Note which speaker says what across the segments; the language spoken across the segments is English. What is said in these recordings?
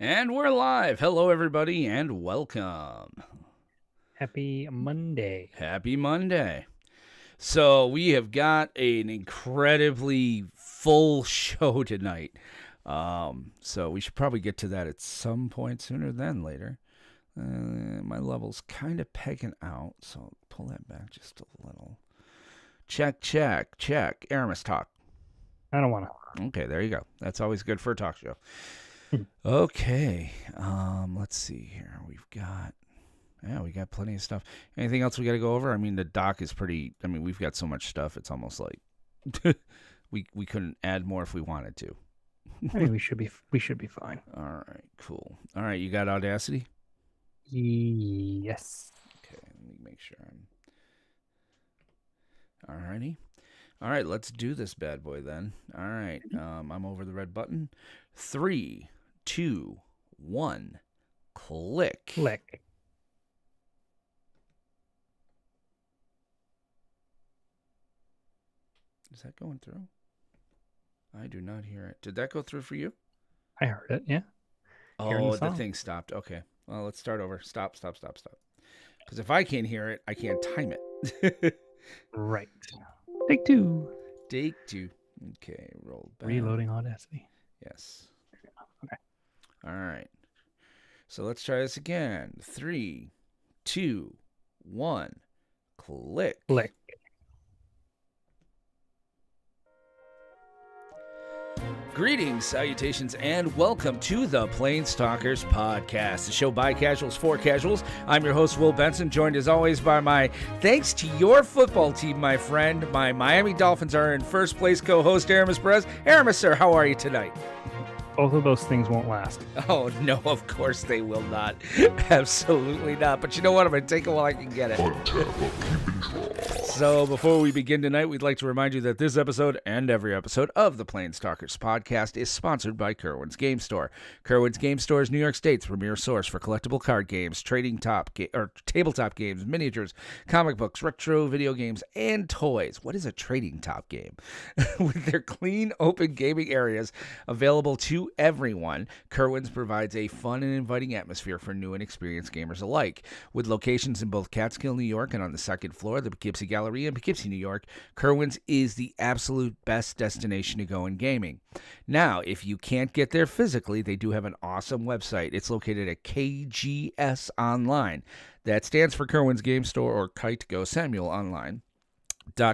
Speaker 1: And we're live. Hello, everybody, and welcome.
Speaker 2: Happy Monday.
Speaker 1: Happy Monday. So, we have got an incredibly full show tonight. So, we should probably get to that at some point sooner than later. My level's kind of pegging out, so I'll pull that back just a little. Check. Aramis talk.
Speaker 2: I don't want
Speaker 1: to. Okay, there you go. That's always good for a talk show.
Speaker 2: Hmm.
Speaker 1: Okay. Let's see here. We got plenty of stuff. Anything else we got to go over? I mean, the doc is pretty. I mean, we've got so much stuff. It's almost like we couldn't add more if we wanted to.
Speaker 2: I mean, we should be fine.
Speaker 1: All right, cool. All right, you got Audacity?
Speaker 2: Yes.
Speaker 1: Okay, let me make sure I'm. Alrighty. All right, let's do this bad boy then. All right, I'm over the red button. 3, 2, 1, click.
Speaker 2: Click.
Speaker 1: Is that going through? I do not hear it. Did that go through for you?
Speaker 2: I heard it, yeah.
Speaker 1: Oh, the thing stopped. Okay. Well, let's start over. Stop. Because if I can't hear it, I can't time it.
Speaker 2: Right. Take two.
Speaker 1: Okay, roll back.
Speaker 2: Reloading Audacity.
Speaker 1: Yes.
Speaker 2: Okay.
Speaker 1: All right. So let's try this again. 3, 2, 1, click.
Speaker 2: Click.
Speaker 1: Greetings, salutations, and welcome to the PlanesTalkers podcast, the show by casuals for casuals. I'm your host, Will Benson, joined as always by my thanks to your football team, my friend. My Miami Dolphins are in first place co-host, Aramis Perez. Aramis, sir, how are you tonight?
Speaker 2: Both of those things won't last.
Speaker 1: Oh, no, of course they will not. Absolutely not. But you know what? I'm going to take it while I can get it. So before we begin tonight, we'd like to remind you that this episode and every episode of the PlanesTalkers podcast is sponsored by Kerwin's Game Store. Kerwin's Game Store is New York State's premier source for collectible card games, tabletop games, miniatures, comic books, retro video games, and toys. What is a trading top game? With their clean, open gaming areas available to everyone, Kerwin's provides a fun and inviting atmosphere for new and experienced gamers alike. With locations in both Catskill, New York, and on the second floor, the Poughkeepsie Gallery in Poughkeepsie, New York, Kerwin's is the absolute best destination to go in gaming. Now, if you can't get there physically, they do have an awesome website. It's located at KGS Online. That stands for Kerwin's Game Store, or Kite Go Samuel Online.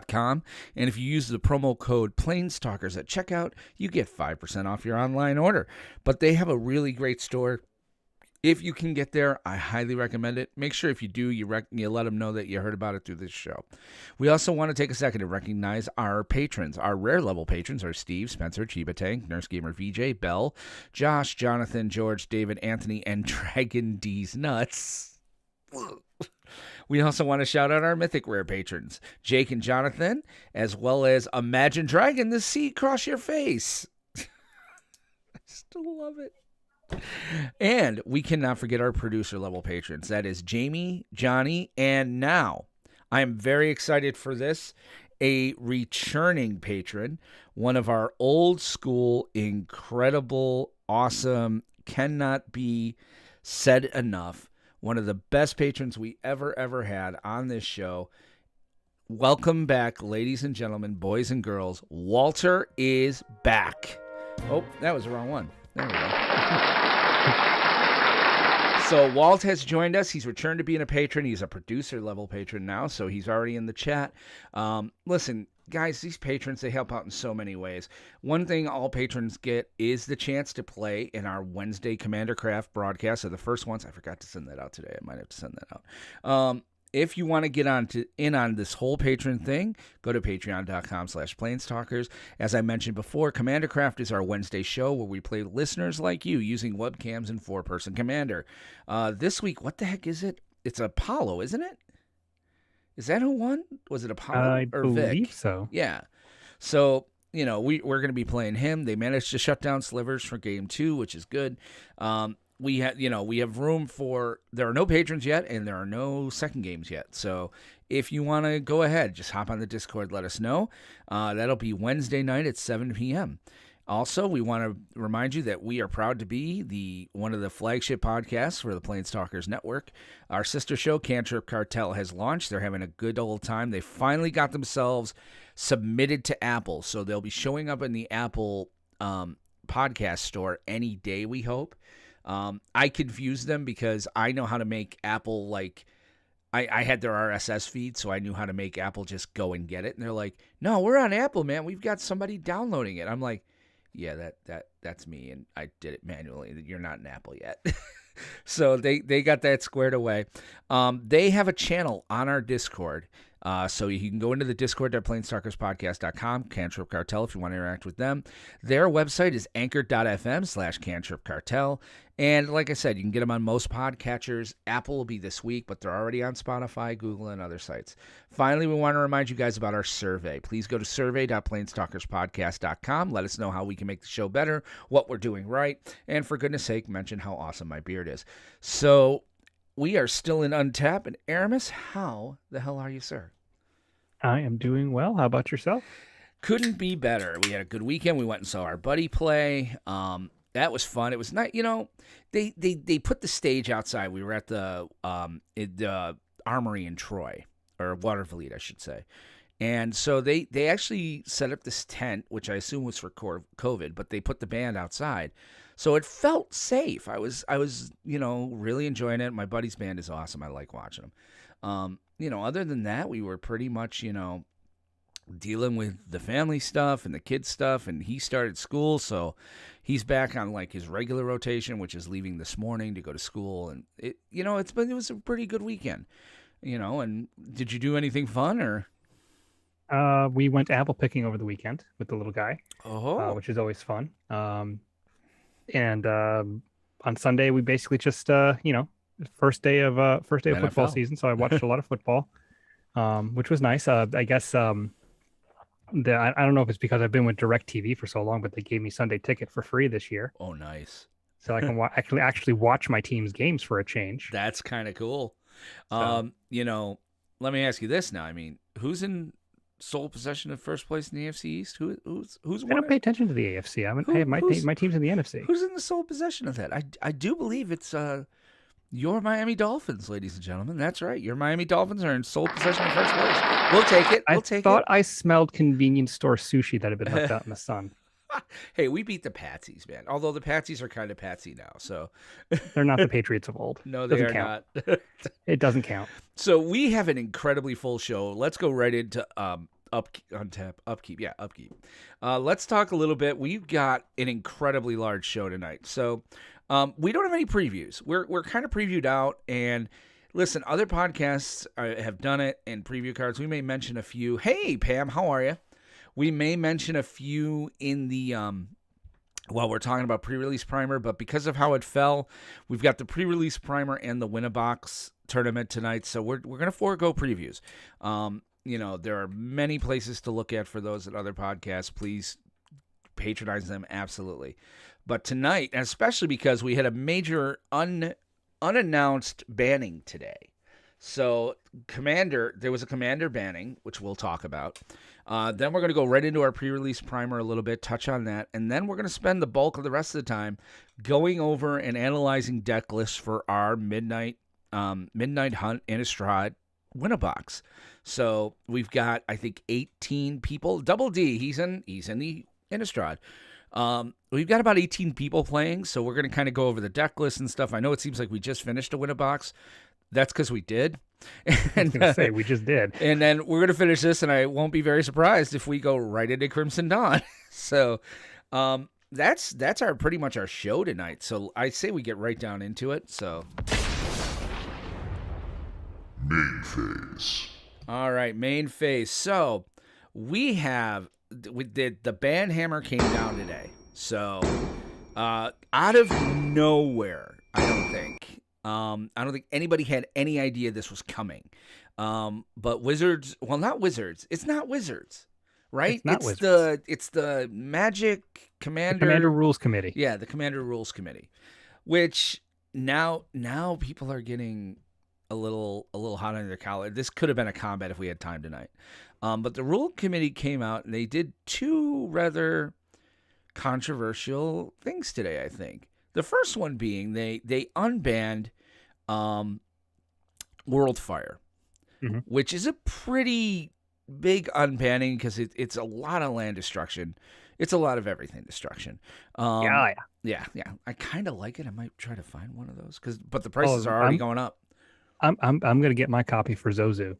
Speaker 1: .com, and if you use the promo code PlanesTalkers at checkout, you get 5% off your online order. But they have a really great store. If you can get there, I highly recommend it. Make sure if you do, you let them know that you heard about it through this show. We also want to take a second to recognize our patrons. Our rare level patrons are Steve, Spencer, Chiba Tank, Nurse Gamer VJ, Bell, Josh, Jonathan, George, David, Anthony, and Dragon D's Nuts. We also want to shout out our mythic rare patrons, Jake and Jonathan, as well as Imagine Dragon, the sea cross your face. I still love it. And we cannot forget our producer level patrons. That is Jamie, Johnny, and now I am very excited for this. A returning patron, one of our old school, incredible, awesome, cannot be said enough. One of the best patrons we ever had on this show. Welcome back, ladies and gentlemen, boys and girls. Walter is back. Oh, that was the wrong one. There we go. So Walt has joined us. He's returned to being a patron. He's a producer level patron now, so he's already in the chat. Listen, guys, these patrons, they help out in so many ways. One thing all patrons get is the chance to play in our Wednesday Commander Craft broadcast. So the first ones, I forgot to send that out today. I might have to send that out. If you want to get in on this whole patron thing, go to patreon.com/PlanesTalkers. As I mentioned before, Commander Craft is our Wednesday show where we play listeners like you using webcams and 4-person Commander. This week, what the heck is it? It's Apollo, isn't it? Is that who won? Was it Apollo or Vic?
Speaker 2: I believe so.
Speaker 1: Yeah. So, you know, we're going to be playing him. They managed to shut down Slivers for game 2, which is good. We have room for, there are no patrons yet, and there are no second games yet. So if you want to go ahead, just hop on the Discord, let us know. That'll be Wednesday night at 7 p.m. Also, we want to remind you that we are proud to be one of the flagship podcasts for the PlanesTalkers Network. Our sister show, Cantrip Cartel, has launched. They're having a good old time. They finally got themselves submitted to Apple, so they'll be showing up in the Apple podcast store any day, we hope. I confused them because I know how to make Apple, like, I had their RSS feed, so I knew how to make Apple just go and get it. And they're like, no, we're on Apple, man. We've got somebody downloading it. I'm like, yeah, that's me, and I did it manually. You're not in Apple yet. So they got that squared away. They have a channel on our Discord. So you can go into the Discord.planestalkerspodcast.com, Cantrip Cartel, if you want to interact with them. Their website is anchor.fm/Cantrip Cartel. And like I said, you can get them on most podcatchers. Apple will be this week, but they're already on Spotify, Google, and other sites. Finally, we want to remind you guys about our survey. Please go to survey.planestalkerspodcast.com. Let us know how we can make the show better, what we're doing right, and for goodness sake, mention how awesome my beard is. So we are still in Untap, and Aramis, how the hell are you, sir?
Speaker 2: I am doing well. How about yourself?
Speaker 1: Couldn't be better. We had a good weekend. We went and saw our buddy play. That was fun. It was nice. You know, they put the stage outside. We were at the Armory in Troy, or Watervliet, I should say. And so they actually set up this tent, which I assume was for COVID, but they put the band outside. So it felt safe. I was, really enjoying it. My buddy's band is awesome. I like watching them. Other than that, we were pretty much, dealing with the family stuff and the kids stuff, and he started school, so he's back on like his regular rotation, which is leaving this morning to go to school. And it was a pretty good weekend, And did you do anything fun or?
Speaker 2: We went apple picking over the weekend with the little guy, which is always fun. And on Sunday we basically just first day of football season, so I watched a lot of football, which was nice. I guess I don't know if it's because I've been with DirecTV for so long, but they gave me Sunday ticket for free this year.
Speaker 1: Oh, nice!
Speaker 2: So I can actually watch my team's games for a change.
Speaker 1: That's kind of cool.
Speaker 2: So,
Speaker 1: let me ask you this now. I mean, who's in sole possession of first place in the AFC East? Who's
Speaker 2: I don't pay attention to the AFC. My team's in the NFC.
Speaker 1: Who's in the sole possession of that? I do believe it's your Miami Dolphins, ladies and gentlemen. That's right. Your Miami Dolphins are in sole possession of first place. We'll take it. I thought
Speaker 2: I smelled convenience store sushi that had been left out in the sun.
Speaker 1: Hey, we beat the Patsies, man. Although the Patsies are kind of patsy now, so
Speaker 2: they're not the Patriots of old.
Speaker 1: No, they are not.
Speaker 2: It doesn't count.
Speaker 1: So we have an incredibly full show. Let's go right into Upkeep. Let's talk a little bit. We've got an incredibly large show tonight. So we don't have any previews. We're kind of previewed out. And listen, other podcasts have done it in preview cards. We may mention a few. Hey, Pam, how are you? We may mention a few in the while we're talking about pre-release primer, but because of how it fell, we've got the pre-release primer and the Win-A-Box tournament tonight. So we're gonna forego previews. There are many places to look at for those at other podcasts. Please patronize them, absolutely. But tonight, and especially because we had a major unannounced banning today. So there was a Commander banning, which we'll talk about. Then we're going to go right into our pre-release primer a little bit, touch on that, and then we're going to spend the bulk of the rest of the time going over and analyzing deck lists for our Midnight Hunt Innistrad Win-A-Box. So we've got, I think, 18 people. Double D, he's in the Innistrad. We've got about 18 people playing, so we're going to kind of go over the deck list and stuff. I know it seems like we just finished a Win-A-Box. That's because we did.
Speaker 2: I was going to say, we just did.
Speaker 1: And then we're going to finish this, and I won't be very surprised if we go right into Crimson Dawn. So that's pretty much our show tonight. So I say we get right down into it. So
Speaker 3: main phase.
Speaker 1: All right, main phase. So we did the ban hammer came down today. So out of nowhere, I don't think anybody had any idea this was coming. But Wizards, well, not Wizards. It's not Wizards, right?
Speaker 2: It's not Wizards.
Speaker 1: It's the Magic Commander
Speaker 2: Rules Committee.
Speaker 1: Yeah, the Commander Rules Committee, which now people are getting a little hot under their collar. This could have been a combat if we had time tonight. But the Rule Committee came out and they did two rather controversial things today, I think. The first one being they unbanned Worldfire, which is a pretty big unbanning because it's a lot of land destruction. It's a lot of everything destruction. Yeah. I kind of like it. I might try to find one of those but the prices are already going up.
Speaker 2: I'm gonna get my copy for Zozu.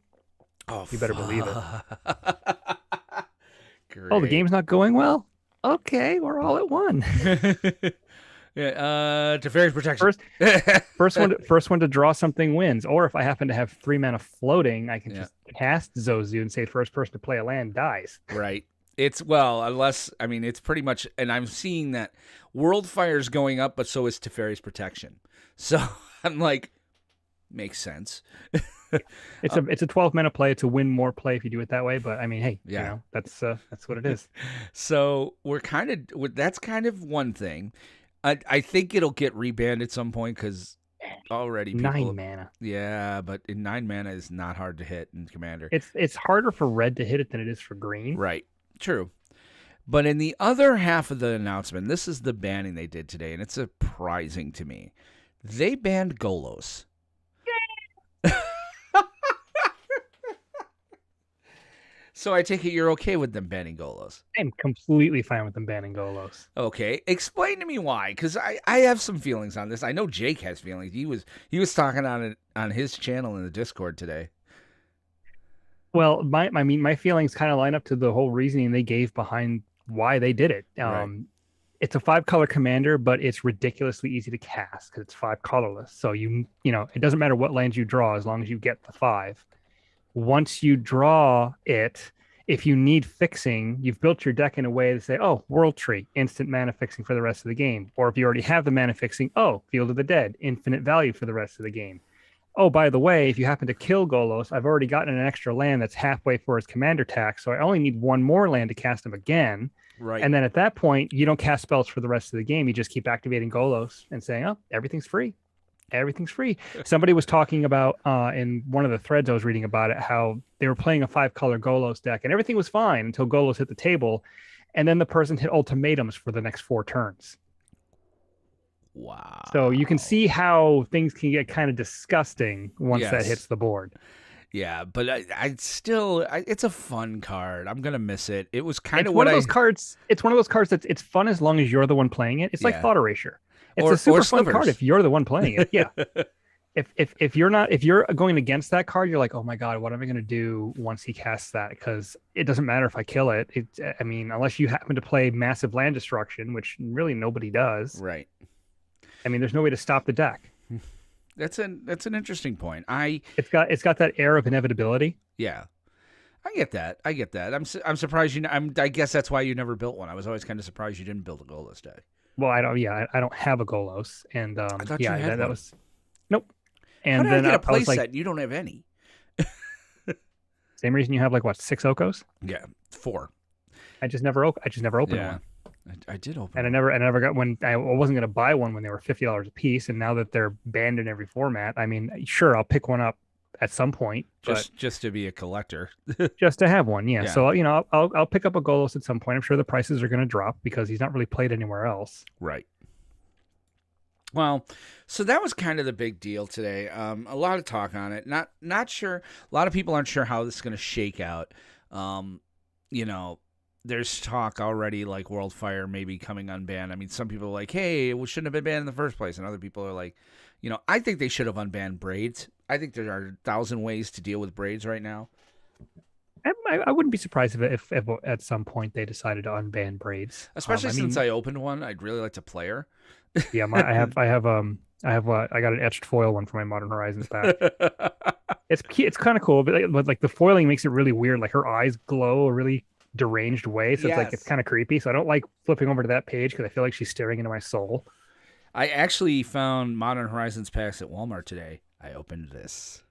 Speaker 1: Oh,
Speaker 2: you better believe it.
Speaker 1: Great.
Speaker 2: Oh, the game's not going well? Okay, we're all at one.
Speaker 1: Yeah, Teferi's Protection.
Speaker 2: First one to draw something wins. Or if I happen to have 3 mana floating, I can just cast Zozu and say first person to play a land dies.
Speaker 1: Right. It's pretty much, and I'm seeing that Worldfire's going up, but so is Teferi's Protection. So I'm like, makes sense.
Speaker 2: It's a 12 mana play. It's a win more play if you do it that way. But I mean, hey, you know, that's what it is.
Speaker 1: So that's kind of one thing. I think it'll get rebanned at some point because already
Speaker 2: 9 mana.
Speaker 1: Yeah, but 9 mana is not hard to hit in Commander.
Speaker 2: It's harder for red to hit it than it is for green.
Speaker 1: Right. True. But in the other half of the announcement, this is the banning they did today, and it's surprising to me. They banned Golos. So I take it you're okay with them banning Golos.
Speaker 2: I'm completely fine with them banning Golos.
Speaker 1: Okay, explain to me why, because I have some feelings on this. I know Jake has feelings. He was talking on it on his channel in the Discord today.
Speaker 2: Well, my feelings kind of line up to the whole reasoning they gave behind why they did it.
Speaker 1: Right.
Speaker 2: It's a 5-color commander, but it's ridiculously easy to cast because it's 5 colorless. So you know it doesn't matter what lands you draw as long as you get the 5. Once you draw it, if you need fixing, you've built your deck in a way to say, oh, World Tree, instant mana fixing for the rest of the game. Or if you already have the mana fixing, oh, Field of the Dead, infinite value for the rest of the game. Oh, by the way, if you happen to kill Golos, I've already gotten an extra land that's halfway for his commander tax, so I only need 1 more land to cast him again.
Speaker 1: Right.
Speaker 2: And then at that point, you don't cast spells for the rest of the game. You just keep activating Golos and saying, oh, everything's free. Everything's free. Somebody was talking about in one of the threads I was reading about it, how they were playing a 5-color Golos deck and everything was fine until Golos hit the table. And then the person hit ultimatums for the next 4 turns.
Speaker 1: Wow.
Speaker 2: So you can see how things can get kind of disgusting once that hits the board.
Speaker 1: Yeah, but I still, it's a fun card. I'm going to miss it. It was kind of
Speaker 2: one of those cards. It's one of those cards that's it's fun as long as you're the one playing it. It's like Thought Erasure. It's a super fun card if you're the one playing it. Yeah. if you're going against that card, you're like, oh my god, what am I going to do once he casts that? Because it doesn't matter if I kill it. I mean, unless you happen to play massive land destruction, which really nobody does.
Speaker 1: Right.
Speaker 2: I mean, there's no way to stop the deck.
Speaker 1: That's an interesting point.
Speaker 2: It's got that air of inevitability.
Speaker 1: Yeah. I get that. I'm surprised I guess that's why you never built one. I was always kind of surprised you didn't build a Golos deck.
Speaker 2: Well, I don't have a Golos, and
Speaker 1: I thought you had
Speaker 2: that
Speaker 1: one.
Speaker 2: was nope. And
Speaker 1: How did
Speaker 2: then
Speaker 1: I get a play
Speaker 2: set?
Speaker 1: And you don't have any.
Speaker 2: Same reason you have 6 Okos?
Speaker 1: Yeah, 4.
Speaker 2: I just never opened one.
Speaker 1: I did open,
Speaker 2: and I never got one. I wasn't going to buy one when they were $50 a piece, and now that they're banned in every format, I mean, sure, I'll pick one up at some point,
Speaker 1: just to be a collector,
Speaker 2: just to have one. Yeah. So I'll pick up a Golos at some point. I'm sure the prices are going to drop because he's not really played anywhere else.
Speaker 1: Right. Well, so that was kind of the big deal today. A lot of talk on it. Not sure. A lot of people aren't sure how this is going to shake out. There's talk already like Worldfire maybe coming unbanned. I mean, some people are like, hey, it shouldn't have been banned in the first place. And other people are like, I think they should have unbanned braids. I think there are 1,000 ways to deal with braids right now.
Speaker 2: I wouldn't be surprised if at some point they decided to unban braids.
Speaker 1: Especially since I opened one, I'd really like to play her.
Speaker 2: Yeah, I got an etched foil one for my Modern Horizons pack. It's kind of cool, but like the foiling makes it really weird. Like her eyes glow a really deranged way, so it's kind of creepy. So I don't like flipping over to that page because I feel like she's staring into my soul.
Speaker 1: I actually found Modern Horizons packs at Walmart today. I opened this.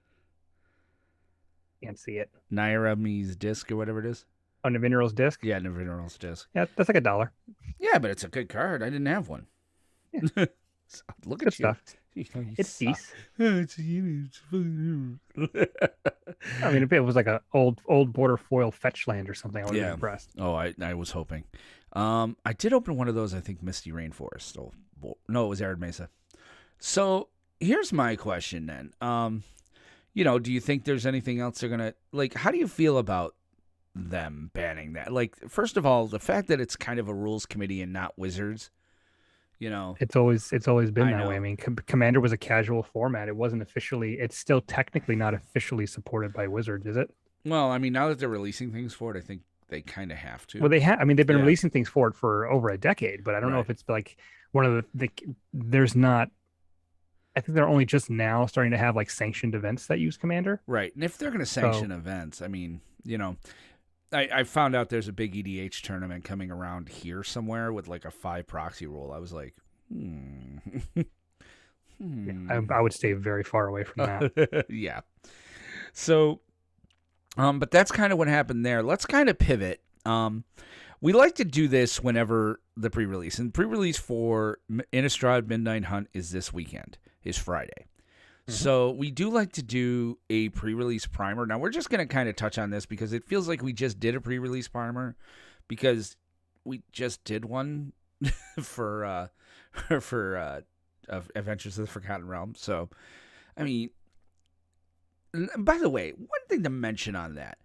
Speaker 2: Can't see it.
Speaker 1: Nairami's disc or whatever it is.
Speaker 2: Oh, Navinural's disc?
Speaker 1: Yeah, Navinural's disc.
Speaker 2: Yeah, that's like $1.
Speaker 1: Yeah, but it's a good card. I didn't have one. Yeah. Look
Speaker 2: good
Speaker 1: at
Speaker 2: stuff. It's decent. I mean, if it was like an old border foil fetch land or something, I would be impressed.
Speaker 1: Oh, I was hoping. I did open one of those, I think Misty Rainforest. Oh, no, it was Arid Mesa. So here's my question then. Do you think there's anything else they're going to, like, how do you feel about them banning that? Like, first of all, the fact that it's kind of a rules committee and not Wizards,
Speaker 2: It's always been
Speaker 1: I
Speaker 2: that
Speaker 1: know.
Speaker 2: way. I mean, Commander was a casual format. It wasn't officially, it's still technically not officially supported by Wizards, is it?
Speaker 1: Well, I mean, now that they're releasing things for it, I think they kind of have to.
Speaker 2: Well, they have. I mean, they've been
Speaker 1: Yeah.
Speaker 2: releasing things for it for over a decade, but I don't know
Speaker 1: Right.
Speaker 2: if it's like one of there's not. I think they're only just now starting to have like sanctioned events that use Commander.
Speaker 1: Right. And if they're going to sanction events, I mean, I found out there's a big EDH tournament coming around here somewhere with like a 5 proxy rule. I was like,
Speaker 2: I would stay very far away from that.
Speaker 1: Yeah. So, but that's kind of what happened there. Let's kind of pivot. We like to do this whenever the pre-release. And pre-release for Innistrad Midnight Hunt is this weekend, is Friday. So we do like to do a pre-release primer. Now, we're just going to kind of touch on this because it feels like we just did a pre-release primer because we just did one for Adventures of the Forgotten Realm. So, I mean, by the way, one thing to mention on that,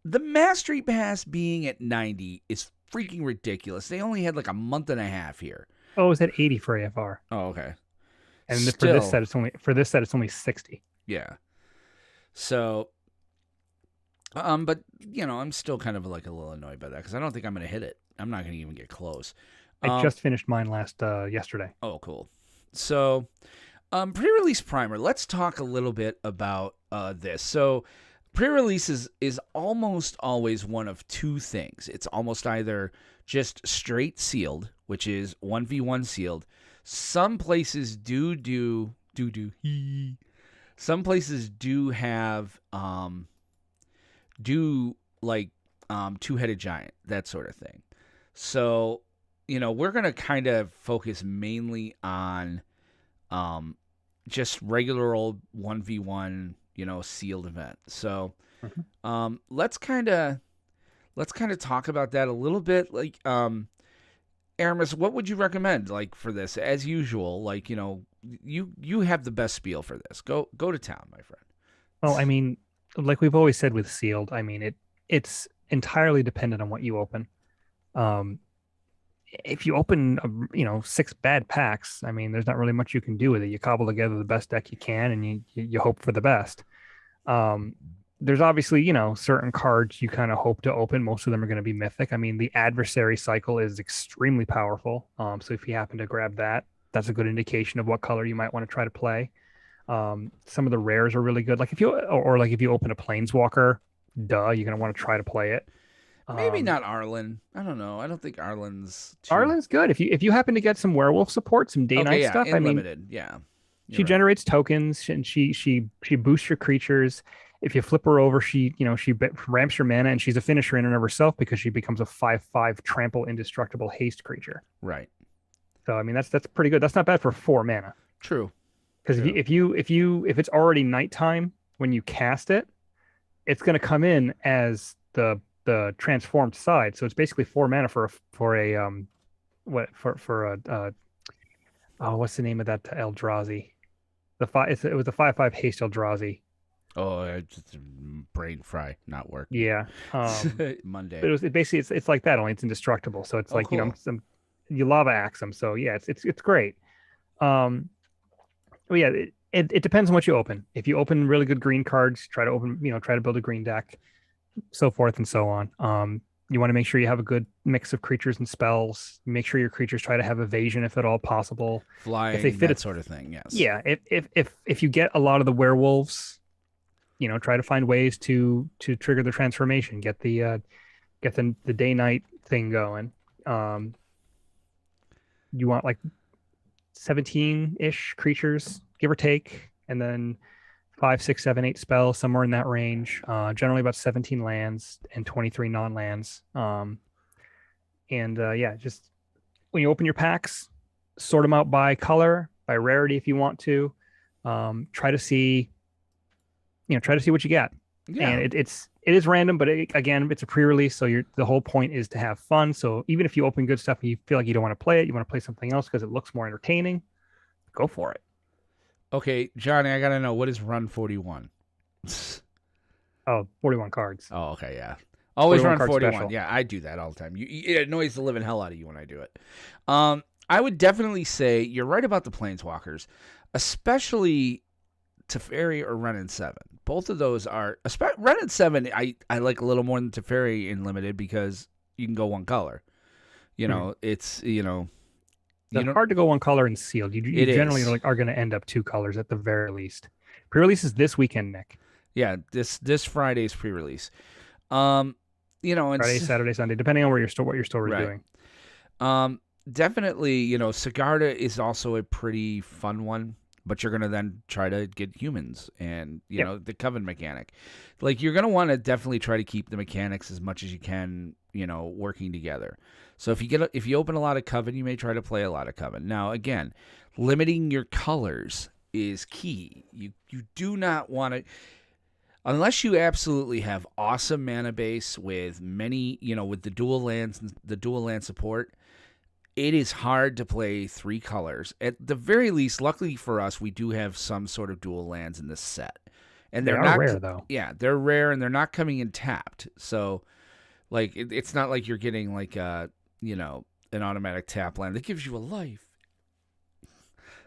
Speaker 1: the Mastery Pass being at 90 is freaking ridiculous. They only had like a month and a half here.
Speaker 2: Oh, it was at 80 for AFR.
Speaker 1: Oh, okay.
Speaker 2: And
Speaker 1: Still,
Speaker 2: for this set it's only 60.
Speaker 1: Yeah. So, but I'm still kind of like a little annoyed by that because I don't think I'm going to hit it. I'm not going to even get close.
Speaker 2: I just finished mine yesterday.
Speaker 1: Oh, cool. So, pre-release primer. Let's talk a little bit about this. So, pre-release is almost always one of two things. It's almost either just straight sealed, which is 1v1 sealed. Some places some places do have two-headed giant, that sort of thing. So, we're going to kind of focus mainly on just regular old 1v1, sealed event. So, let's kind of talk about that a little bit. Like, Aramis, what would you recommend, like, for this? As usual, like, you have the best spiel for this. Go to town, my friend.
Speaker 2: Well, I mean, like we've always said with sealed, I mean, it's entirely dependent on what you open. If you open 6 bad packs, I mean, there's not really much you can do with it. You cobble together the best deck you can, and you hope for the best. There's obviously, certain cards you kind of hope to open. Most of them are going to be mythic. I mean, the adversary cycle is extremely powerful. So if you happen to grab that, that's a good indication of what color you might want to try to play. Some of the rares are really good. Like if you open a Planeswalker, you're going to want to try to play it.
Speaker 1: Maybe not Arlen. I don't know. I don't think Arlen's
Speaker 2: good. If you happen to get some werewolf support, some day-night stuff. I mean,
Speaker 1: limited, yeah.
Speaker 2: She generates tokens and she boosts your creatures. If you flip her over, she ramps your mana, and she's a finisher in and of herself because she becomes a 5/5 trample indestructible haste creature.
Speaker 1: Right.
Speaker 2: So I mean that's pretty good. That's not bad for 4 mana.
Speaker 1: True.
Speaker 2: Because if it's already nighttime when you cast it, it's going to come in as the transformed side. So it's basically 4 mana for a what's the name of that Eldrazi? It was a 5/5 haste Eldrazi.
Speaker 1: Oh, just brain fry, not work.
Speaker 2: Yeah.
Speaker 1: Monday.
Speaker 2: But it's like that, only it's indestructible. So it's
Speaker 1: cool.
Speaker 2: You lava axe them. So yeah, it's great. But yeah, it depends on what you open. If you open really good green cards, try to build a green deck, so forth and so on. You want to make sure you have a good mix of creatures and spells. Make sure your creatures try to have evasion if at all possible.
Speaker 1: Flying,
Speaker 2: if they fit
Speaker 1: that sort of thing. Yes.
Speaker 2: Yeah. If you get a lot of the werewolves, try to find ways to trigger the transformation. Get the day-night thing going. You want like 17-ish creatures, give or take, and then 5, 6, 7, 8 spells, somewhere in that range. Generally about 17 lands and 23 non-lands. Just when you open your packs, sort them out by color, by rarity if you want to. Try to see what you get.
Speaker 1: Yeah.
Speaker 2: And It is random, but again, it's a pre-release, so the whole point is to have fun. So even if you open good stuff and you feel like you don't want to play it, you want to play something else because it looks more entertaining, go for it.
Speaker 1: Okay, Johnny, I gotta know, what is Run 41?
Speaker 2: Oh, 41 cards.
Speaker 1: Oh, okay, yeah. Always run 41.
Speaker 2: Special.
Speaker 1: Yeah, I do that all the time. It annoys the living hell out of you when I do it. I would definitely say you're right about the Planeswalkers, especially Teferi or Renin 7. Both of those are... Renin 7, I like a little more than Teferi in Limited because you can go one color. You know, it's,
Speaker 2: It's hard to go one color in sealed. You generally are going to end up two colors at the very least. Pre-release is this weekend, Nick.
Speaker 1: Yeah, this Friday's pre-release.
Speaker 2: Friday, Saturday, Sunday, depending on what your store is doing.
Speaker 1: Definitely, Sigarda is also a pretty fun one, but you're going to then try to get humans and, the Coven mechanic. Like, you're going to want to definitely try to keep the mechanics as much as you can, working together. So if you open a lot of Coven, you may try to play a lot of Coven. Now, again, limiting your colors is key. You do not want to... Unless you absolutely have awesome mana base with many, with the dual lands, the dual land support, it is hard to play three colors. At the very least, luckily for us, we do have some sort of dual lands in this set. And they're not
Speaker 2: rare, though.
Speaker 1: Yeah, they're rare, and they're not coming in tapped. So, like, it's not like you're getting, like, an automatic tap land that gives you a life.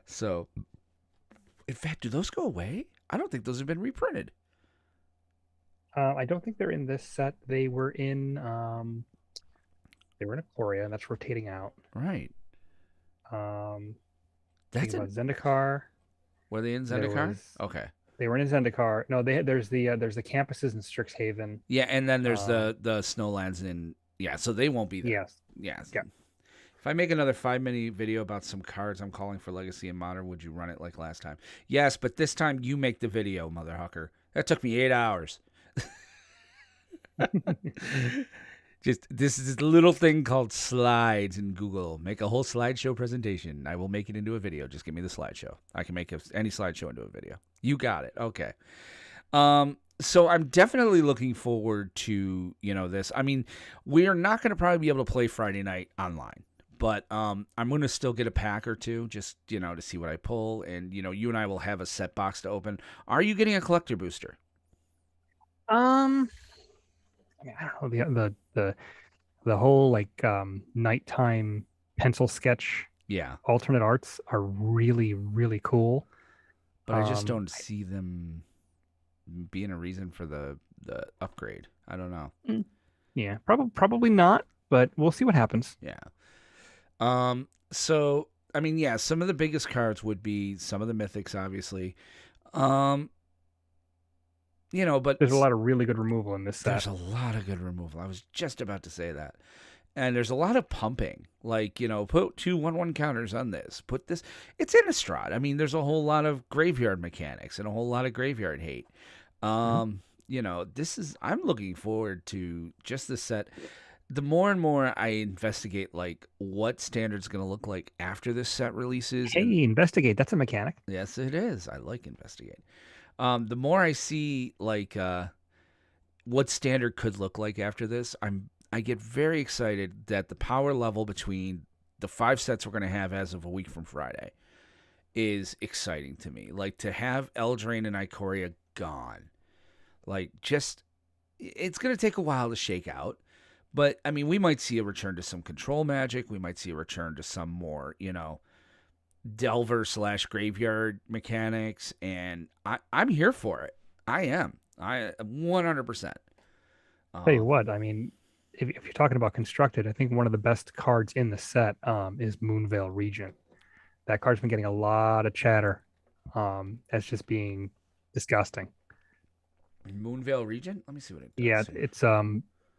Speaker 1: So, in fact, do those go away? I don't think those have been reprinted.
Speaker 2: I don't think they're in this set. They were in Aquaria, and that's rotating out.
Speaker 1: Right.
Speaker 2: That's Zendikar.
Speaker 1: Were they in Zendikar? Okay.
Speaker 2: They were in Zendikar. No, there's the campuses in Strixhaven.
Speaker 1: Yeah, and then there's the Snowlands in so they won't be there.
Speaker 2: Yes.
Speaker 1: Yes.
Speaker 2: Yeah.
Speaker 1: If I make another 5-minute video about some cards I'm calling for Legacy and Modern, would you run it like last time? Yes, but this time you make the video, motherhucker. That took me 8 hours. Just this is a little thing called slides in Google. Make a whole slideshow presentation. I will make it into a video. Just give me the slideshow. I can make any slideshow into a video. You got it. Okay. So I'm definitely looking forward to this. I mean, we are not going to probably be able to play Friday night online, but I'm going to still get a pack or two just to see what I pull, and you and I will have a set box to open. Are you getting a collector booster?
Speaker 2: I mean, I don't know, the whole nighttime pencil sketch alternate arts are really, really cool.
Speaker 1: But I just don't see them being a reason for the upgrade. I don't know.
Speaker 2: Yeah, probably not, but we'll see what happens.
Speaker 1: Yeah. So I mean, some of the biggest cards would be some of the mythics, obviously. But
Speaker 2: there's a lot of really good removal in this set.
Speaker 1: There's a lot of good removal. I was just about to say that. And there's a lot of pumping. Like, put 2 1/1 counters on this. Put this. It's Innistrad. I mean, there's a whole lot of graveyard mechanics and a whole lot of graveyard hate. I'm looking forward to just this set. The more and more I investigate, like, what Standard's going to look like after this set releases.
Speaker 2: Hey, investigate. That's a mechanic.
Speaker 1: Yes, it is. I like investigate. The more I see what Standard could look like after this, I get very excited that the power level between the 5 sets we're going to have as of a week from Friday is exciting to me. Like, to have Eldraine and Ikoria gone, it's going to take a while to shake out. But, I mean, we might see a return to some control magic. We might see a return to some more, Delver/graveyard mechanics, and I'm here for it. I am. I 100%.
Speaker 2: Tell you what, I mean, if you're talking about constructed, I think one of the best cards in the set is Moonveil Regent. That card's been getting a lot of chatter as just being disgusting.
Speaker 1: Moonveil Regent? Let me see what it does.
Speaker 2: Yeah,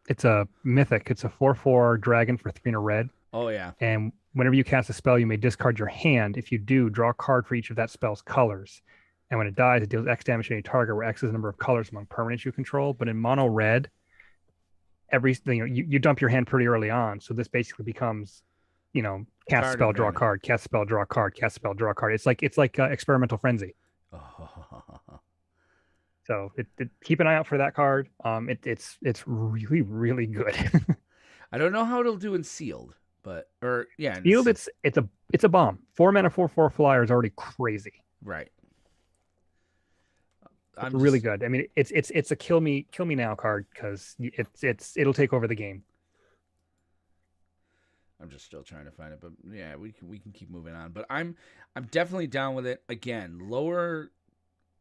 Speaker 2: it's a mythic. It's a 4/4 dragon for 3 and a red.
Speaker 1: Oh yeah.
Speaker 2: And whenever you cast a spell, you may discard your hand. If you do, draw a card for each of that spell's colors. And when it dies, it deals X damage to any target, where X is the number of colors among permanents you control. But in mono red, you dump your hand pretty early on. So this basically becomes, cast spell, draw a card, cast spell, draw a card, cast spell, draw a card. It's like experimental frenzy. So keep an eye out for that card. It's really really good.
Speaker 1: I don't know how it'll do in sealed,
Speaker 2: Sealed, it's a bomb. 4 mana 4/4 flyer is already crazy.
Speaker 1: right.
Speaker 2: It's really good. I mean, it's a kill me now card because it'll take over the game.
Speaker 1: I'm just still trying to find it, but yeah, we can keep moving on. But I'm definitely down with it. Again, lower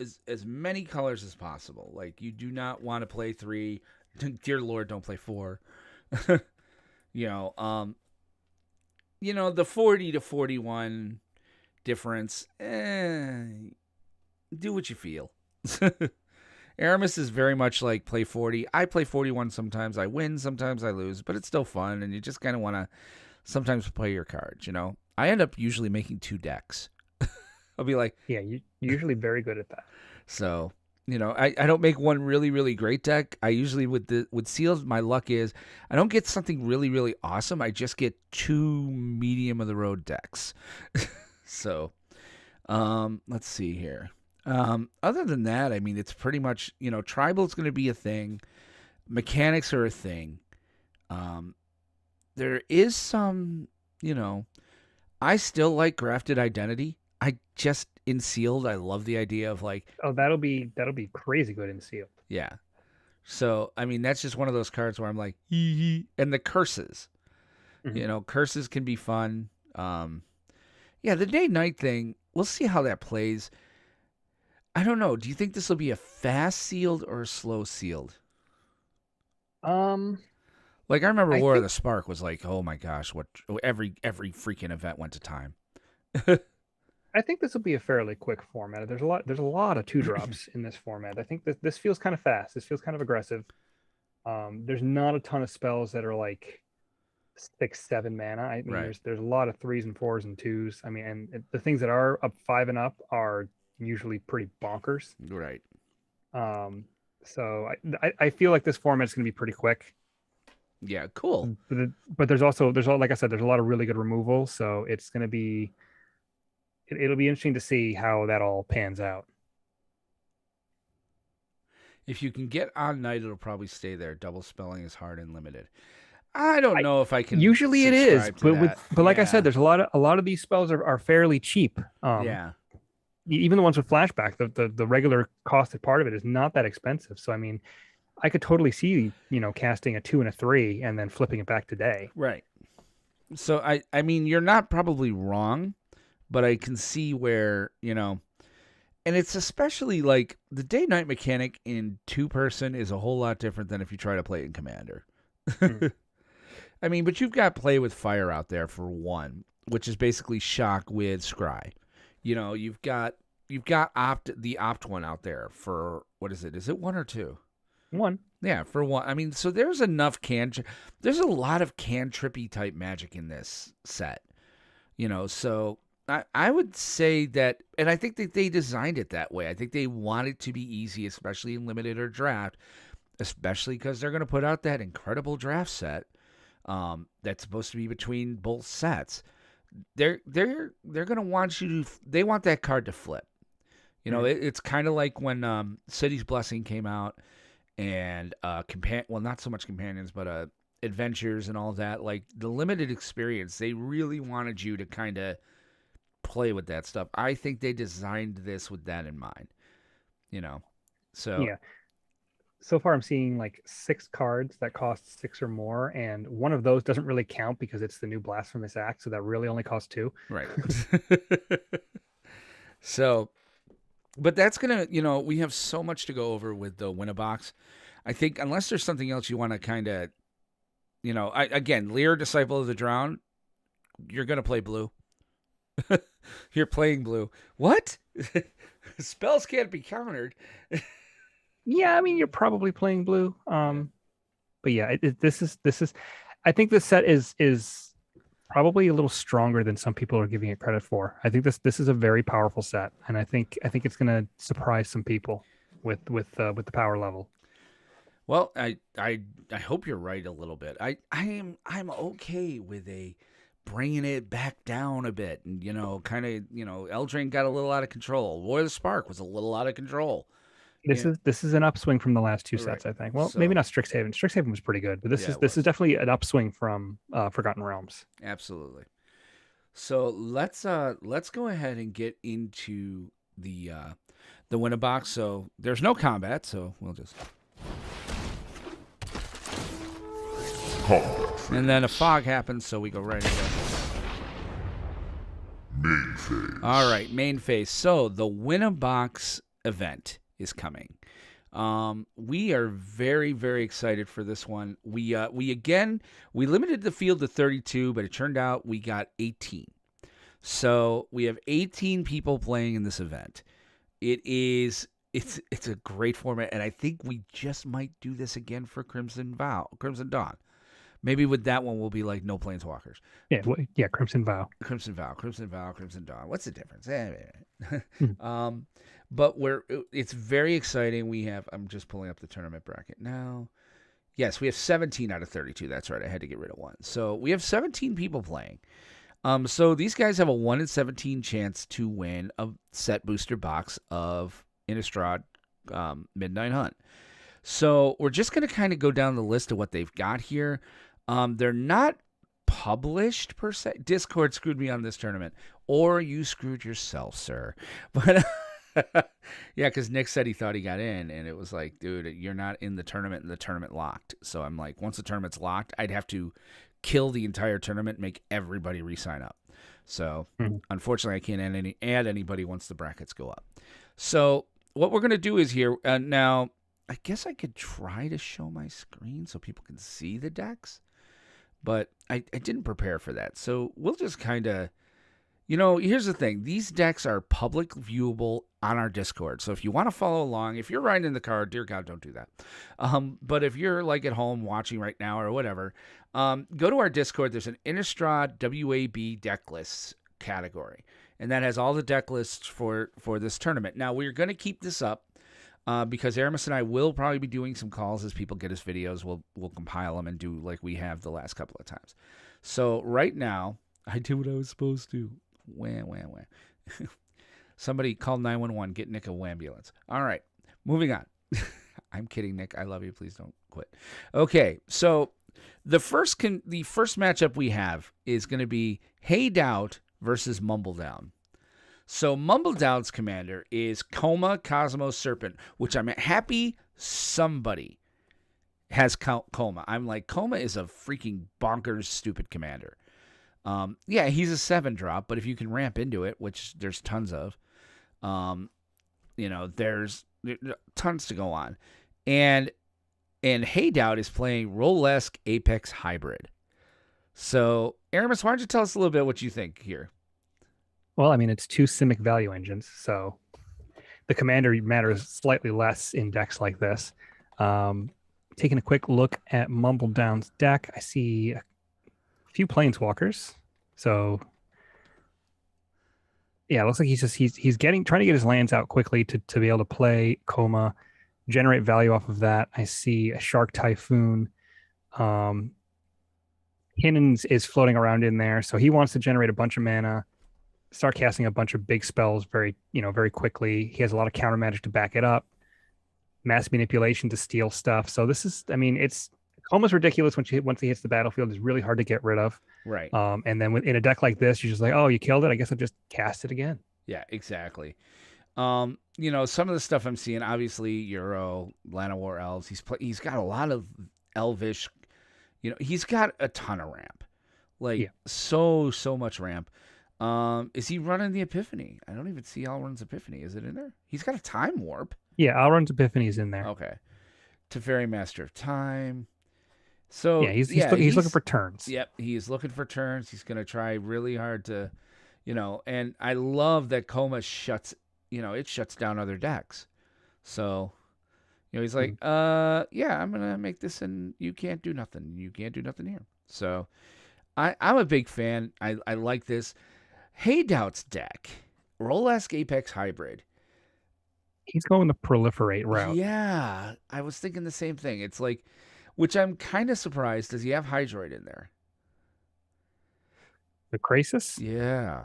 Speaker 1: as many colors as possible. Like, you do not want to play 3. Dear Lord, don't play 4. The 40 to 41 difference. Do what you feel. Aramis is very much like play 40. I play 41 sometimes. I win, sometimes I lose, but it's still fun, and you just kind of want to sometimes play your cards, I end up usually making 2 decks. I'll be like...
Speaker 2: Yeah, you're usually very good at that.
Speaker 1: So, I don't make one really, really great deck. I usually, with seals, my luck is I don't get something really, really awesome. I just get 2 medium-of-the-road decks. So, let's see here. Other than that, I mean, it's pretty much, tribal's going to be a thing. Mechanics are a thing. There is some, I still like grafted identity. I just, in sealed, I love the idea of like...
Speaker 2: Oh, that'll be crazy good in sealed.
Speaker 1: Yeah. So, I mean, that's just one of those cards where I'm like, hee. And the curses. Mm-hmm. Curses can be fun. Yeah, the day-night thing, we'll see how that plays. I don't know. Do you think this will be a fast sealed or a slow sealed? Like, I remember War of the Spark was like, oh my gosh, what every freaking event went to time.
Speaker 2: I think this will be a fairly quick format. There's a lot of 2-drops in this format. I think this feels kind of fast. This feels kind of aggressive. There's not a ton of spells that are like 6, 7 mana. I mean,
Speaker 1: right.
Speaker 2: there's a lot of 3s and 4s and 2s. I mean, and the things that are up 5 and up are usually pretty bonkers.
Speaker 1: Right.
Speaker 2: So I feel like this format's going to be pretty quick.
Speaker 1: Yeah, cool.
Speaker 2: But there's like I said, there's a lot of really good removal. So it's going to be, it'll be interesting to see how that all pans out.
Speaker 1: If you can get on night, it'll probably stay there. Double spelling is hard and limited. I don't know if I can.
Speaker 2: Usually it is, but like
Speaker 1: I
Speaker 2: said, there's a lot of these spells are fairly cheap.
Speaker 1: Yeah.
Speaker 2: Even the ones with flashback, the regular costed part of it is not that expensive. So I mean, I could totally see casting a 2 and a 3 and then flipping it back to day.
Speaker 1: Right. So I mean, you're not probably wrong, but I can see where and it's especially like the day-night mechanic in 2-person is a whole lot different than if you try to play it in Commander. I mean, but you've got play with fire out there for 1, which is basically shock with scry. You've got the opt one out there for, what is it? Is it 1 or 2?
Speaker 2: 1.
Speaker 1: Yeah, for 1. I mean, so there's enough there's a lot of cantrippy type magic in this set. So I would say that, and I think that they designed it that way. I think they want it to be easy, especially in limited or draft, especially because they're going to put out that incredible draft set that's supposed to be between both sets. They're going to want they want that card to flip. It's kind of like when City's Blessing came out and not so much companions, but adventures and all that. Like the limited experience, they really wanted you to kind of play with that stuff. I think they designed this with that in mind. So
Speaker 2: yeah. So far, I'm seeing like 6 cards that cost 6 or more, and one of those doesn't really count because it's the new Blasphemous Act, so that really only costs 2.
Speaker 1: Right. So, but that's gonna, we have so much to go over with the Win-A-Box. I think unless there's something else you want to kind of, again, Lear, Disciple of the Drowned, you're gonna play blue. You're playing blue. What? Spells can't be countered.
Speaker 2: Yeah, I mean, you're probably playing blue. But yeah, this is. I think this set is probably a little stronger than some people are giving it credit for. I think this is a very powerful set, and I think it's going to surprise some people with the power level.
Speaker 1: Well, I hope you're right a little bit. I'm okay with bringing it back down a bit, and kind of Eldraine got a little out of control. War of the Spark was a little out of control.
Speaker 2: This is an upswing from the last two sets,
Speaker 1: Right.
Speaker 2: I think. Well, maybe not Strixhaven. Strixhaven was pretty good, but this is definitely an upswing from Forgotten Realms.
Speaker 1: Absolutely. So let's go ahead and get into the winner box. So there's no combat, so we'll just and then a fog happens, so we go right into
Speaker 3: Main phase.
Speaker 1: All right, main phase. So the winner box event is coming. We are very, very excited for this one. We limited the field to 32, but it turned out we got 18. So we have 18 people playing in this event. It's a great format, and I think we just might do this again for Crimson Dawn. Maybe with that one we'll be like no Planeswalkers.
Speaker 2: Yeah, Crimson Vow.
Speaker 1: Crimson Dawn. What's the difference? But it's very exciting. I'm just pulling up the tournament bracket now. Yes, we have 17 out of 32. That's right. I had to get rid of one. So we have 17 people playing. So these guys have a 1 in 17 chance to win a set booster box of Innistrad Midnight Hunt. So we're just going to kind of go down the list of what they've got here. They're not published per se. Discord screwed me on this tournament, or you screwed yourself, sir. But yeah, because Nick said he thought he got in, and it was like, dude, you're not in the tournament, and the tournament locked. So I'm like, once the tournament's locked, I'd have to kill the entire tournament, make everybody re-sign up. So unfortunately, I can't add anybody once the brackets go up. So what we're going to do is here now. I guess I could try to show my screen so people can see the decks, but I didn't prepare for that. So we'll just kind of, here's the thing. These decks are public viewable on our Discord. So if you want to follow along, if you're riding in the car, dear God, don't do that. But if you're like at home watching right now or whatever, go to our Discord. There's an Innistrad WAB deck lists category, and that has all the deck lists for this tournament. Now, we're going to keep this up. Because Aramis and I will probably be doing some calls as people get us videos. We'll compile them and do like we have the last couple of times. So right now, I did what I was supposed to. Wham. Somebody call 911. Get Nick a ambulance. All right, moving on. I'm kidding, Nick. I love you. Please don't quit. Okay, so the first matchup we have is going to be Hey Doubt versus Mumbledown. So Mumbledown's commander is Coma Cosmos Serpent, which I'm happy somebody has Coma. I'm like, Coma is a freaking bonkers stupid commander. Yeah, he's a 7-drop, but if you can ramp into it, which there's tons of, there's tons to go on. And Hey Doubt is playing Rolesque Apex Hybrid. So, Aramis, why don't you tell us a little bit what you think here?
Speaker 2: Well, I mean, it's 2 Simic value engines, so the commander matters slightly less in decks like this. Taking a quick look at Mumbledown's deck, I see a few Planeswalkers. So, yeah, it looks like he's trying to get his lands out quickly to be able to play Coma, generate value off of that. I see a Shark Typhoon. Cannon is floating around in there, so he wants to generate a bunch of mana, start casting a bunch of big spells very quickly. He has a lot of counter magic to back it up, mass manipulation to steal stuff. So this is, I mean, it's almost ridiculous once he hits the battlefield. It's really hard to get rid of.
Speaker 1: Right.
Speaker 2: And then in a deck like this, you're just like, oh, you killed it. I guess I'll just cast it again.
Speaker 1: Yeah, exactly. Some of the stuff I'm seeing, obviously, Euro, Land of War Elves. He's got a lot of Elvish. He's got a ton of ramp, so much ramp. Is he running the Epiphany? I don't even see Alrund's Epiphany. Is it in there? He's got a Time Warp.
Speaker 2: Yeah, Alrund's Epiphany is in there.
Speaker 1: Okay. Teferi, Master of Time. So
Speaker 2: yeah, he's looking for turns.
Speaker 1: Yep, he is looking for turns. He's going to try really hard to, and I love that Coma shuts down other decks. So, he's like, yeah, I'm going to make this and you can't do nothing. You can't do nothing here. So, I'm a big fan. I like this. Hey Doubt's deck, Rolesque Apex Hybrid.
Speaker 2: He's going the proliferate route.
Speaker 1: Yeah, I was thinking the same thing. It's like, which I'm kind of surprised. Does he have Hydroid in there?
Speaker 2: The Krasis?
Speaker 1: Yeah,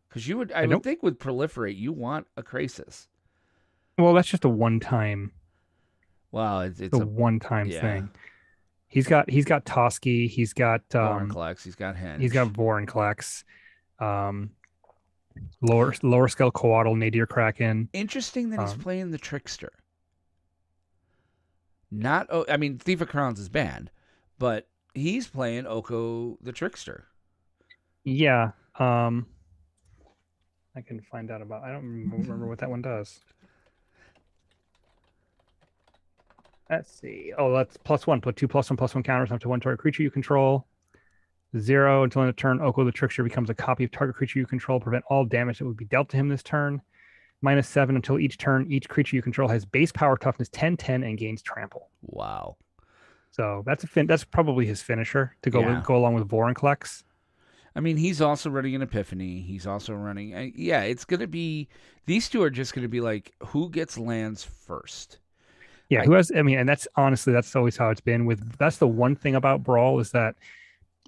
Speaker 1: because I would think with proliferate, you want a Krasis.
Speaker 2: Well, that's just a one-time,
Speaker 1: Well, it's
Speaker 2: the
Speaker 1: a
Speaker 2: one-time
Speaker 1: yeah.
Speaker 2: thing. He's got Toski,
Speaker 1: Vorinclex, he's got
Speaker 2: he's got
Speaker 1: Henge.
Speaker 2: Vorinclex, um, lower scale Coatl, Nadir Kraken.
Speaker 1: Interesting that he's
Speaker 2: Um,
Speaker 1: playing the Trickster. Not, oh, I mean, Thief of Crowns is banned, but he's playing Oko the Trickster.
Speaker 2: yeah, I can find out about. I don't remember what that one does. Let's see. Oh, that's +1. Put 2+1/+1 counters up to one target creature you control. 0 until end of turn. Oko the Trickster becomes a copy of target creature you control. Prevent all damage that would be dealt to him this turn. -7 until each turn. Each creature you control has base power toughness 10/10 and gains trample.
Speaker 1: Wow.
Speaker 2: So that's probably his finisher to
Speaker 1: Yeah.
Speaker 2: go along with Vorinclex.
Speaker 1: I mean, he's also running an Epiphany. He's also running. Yeah, it's going to be. These two are just going to be like, who gets lands first?
Speaker 2: Yeah, who has? I mean, and that's honestly that's always how it's been. That's the one thing about Brawl is that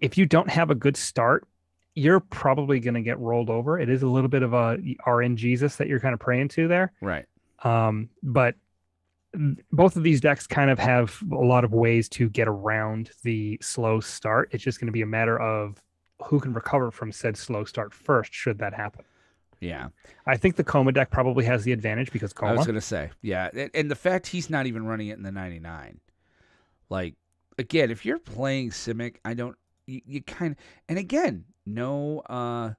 Speaker 2: if you don't have a good start, you're probably going to get rolled over. It is a little bit of a RN Jesus that you're kind of praying to there.
Speaker 1: Right.
Speaker 2: But both of these decks kind of have a lot of ways to get around the slow start. It's just going to be a matter of who can recover from said slow start first, should that happen.
Speaker 1: Yeah.
Speaker 2: I think the Coma deck probably has the advantage because Coma.
Speaker 1: I was going to say, yeah. And the fact he's not even running it in the 99. Like, again, if you're playing Simic, you kind of, and again, no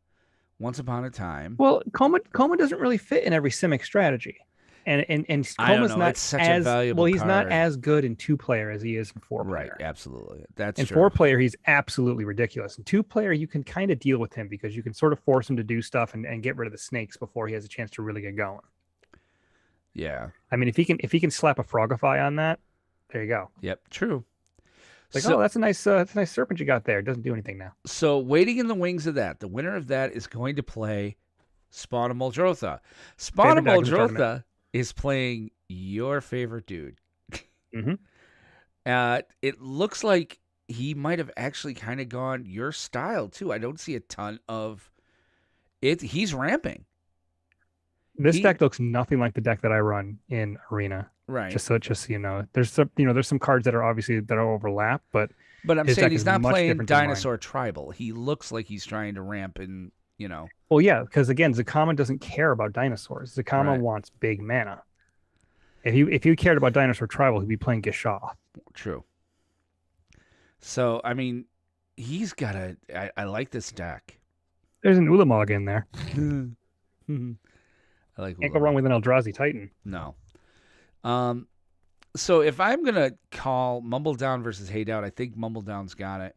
Speaker 1: Once Upon a Time.
Speaker 2: Well, Coma doesn't really fit in every Simic strategy. And Coma's not
Speaker 1: it's such a valuable
Speaker 2: he's
Speaker 1: card.
Speaker 2: not as good in 2-player as he is in 4-player.
Speaker 1: Right, absolutely. That's
Speaker 2: in
Speaker 1: true.
Speaker 2: 4-player, he's absolutely ridiculous. In 2-player, you can kind of deal with him because you can sort of force him to do stuff and get rid of the snakes before he has a chance to really get going.
Speaker 1: Yeah.
Speaker 2: I mean, if he can slap a Frogify on that, there you go.
Speaker 1: Yep, true.
Speaker 2: Like, oh, that's a nice serpent you got there. It doesn't do anything now.
Speaker 1: So, waiting in the wings of that, the winner of that is going to play Spawn of Muldrotha. Spawn of Muldrotha is playing your favorite dude.
Speaker 2: Mm-hmm.
Speaker 1: It looks like he might have actually kind of gone your style too. I don't see a ton of it. He's ramping.
Speaker 2: This deck looks nothing like the deck that I run in Arena.
Speaker 1: Right.
Speaker 2: Just there's some cards that are overlap, but
Speaker 1: I'm saying he's not playing Dinosaur Tribal. He looks like he's trying to ramp and
Speaker 2: Well, yeah, because again, Zakama doesn't care about dinosaurs. Zakama wants big mana. If he cared about Dinosaur Tribal, he'd be playing Gishaw.
Speaker 1: True. So, I mean, he's got I like this deck.
Speaker 2: There's an Ulamog in there.
Speaker 1: I like.
Speaker 2: Can't go wrong with an Eldrazi Titan.
Speaker 1: No. So if I'm gonna call Mumbledown versus Haydout, I think Mumbledown's got it.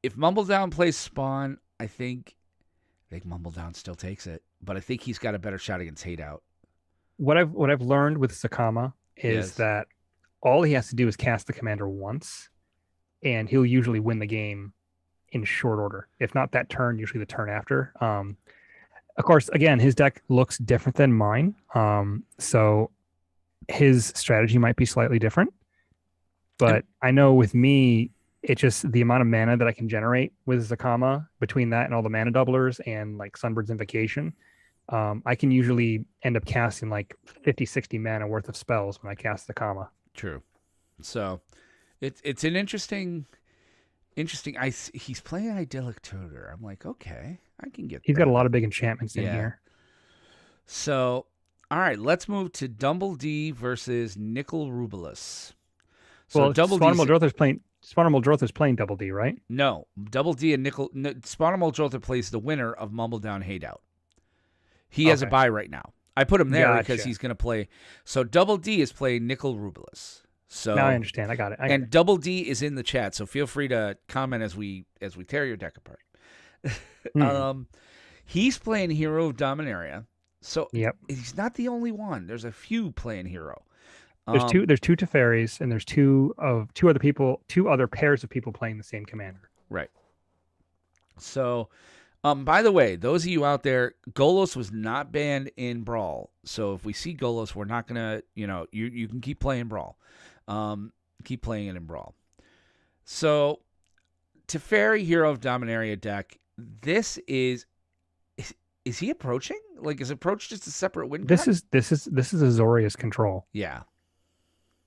Speaker 1: If Mumbledown plays Spawn, I think Mumbledown still takes it, but I think he's got a better shot against Haydout.
Speaker 2: What I've learned with Zakama is that all he has to do is cast the commander once, and he'll usually win the game in short order. If not that turn, usually the turn after. Of course, again, his deck looks different than mine, so his strategy might be slightly different. But I know with me, it's just the amount of mana that I can generate with Zakama between that and all the mana doublers and like Sunbird's Invocation. I can usually end up casting like 50, 60 mana worth of spells when I cast Zakama.
Speaker 1: True. So it's an interesting. He's playing Idyllic Tutor. I'm like, okay, I can get.
Speaker 2: He's got a lot of big enchantments in here.
Speaker 1: So, all right, let's move to Dumble D versus Nicol Rubelis. So
Speaker 2: well,
Speaker 1: Double
Speaker 2: Spawn Muldrotha's playing Double D, right?
Speaker 1: No, Double D and Spawn Muldrotha plays the winner of Mumbledown Haydout. He has a bye right now. I put him there because he's going to play. So Double D is playing Nicol Rubelis. So
Speaker 2: now I understand. I got it.
Speaker 1: Double D is in the chat, so feel free to comment as we tear your deck apart. He's playing Hero of Dominaria. So he's not the only one. There's a few playing Hero.
Speaker 2: There's two Teferis, and there's two other pairs of people playing the same commander.
Speaker 1: Right. So, by the way, those of you out there, Golos was not banned in Brawl. So if we see Golos, we're not gonna, you can keep playing Brawl. Keep playing it in Brawl. So, Teferi Hero of Dominaria deck. This is is he approaching? Like, is approach just a separate win?
Speaker 2: This is Azorius control.
Speaker 1: Yeah.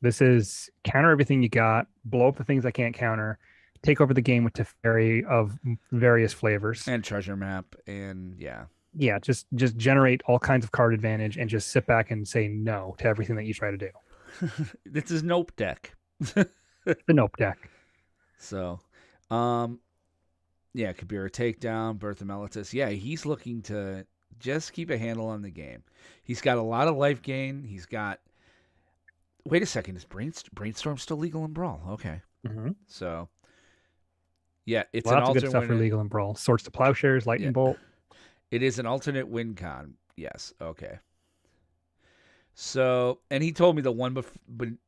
Speaker 2: This is counter everything you got, blow up the things I can't counter, take over the game with Teferi of various flavors.
Speaker 1: And treasure map, and yeah.
Speaker 2: Yeah, just generate all kinds of card advantage and just sit back and say no to everything that you try to do.
Speaker 1: This is Nope deck.
Speaker 2: The Nope deck.
Speaker 1: So, yeah, Kabira takedown, Birth of Meletis. Yeah, he's looking to just keep a handle on the game. He's got a lot of life gain. He's got... Wait a second, is Brainstorm still legal in Brawl? Okay.
Speaker 2: Mm-hmm.
Speaker 1: So, yeah, it's
Speaker 2: Lots
Speaker 1: an
Speaker 2: of
Speaker 1: alternate
Speaker 2: good stuff for legal in Brawl. Swords to Plowshares, Lightning Bolt.
Speaker 1: It is an alternate win con. Yes, okay. So, and he told me the one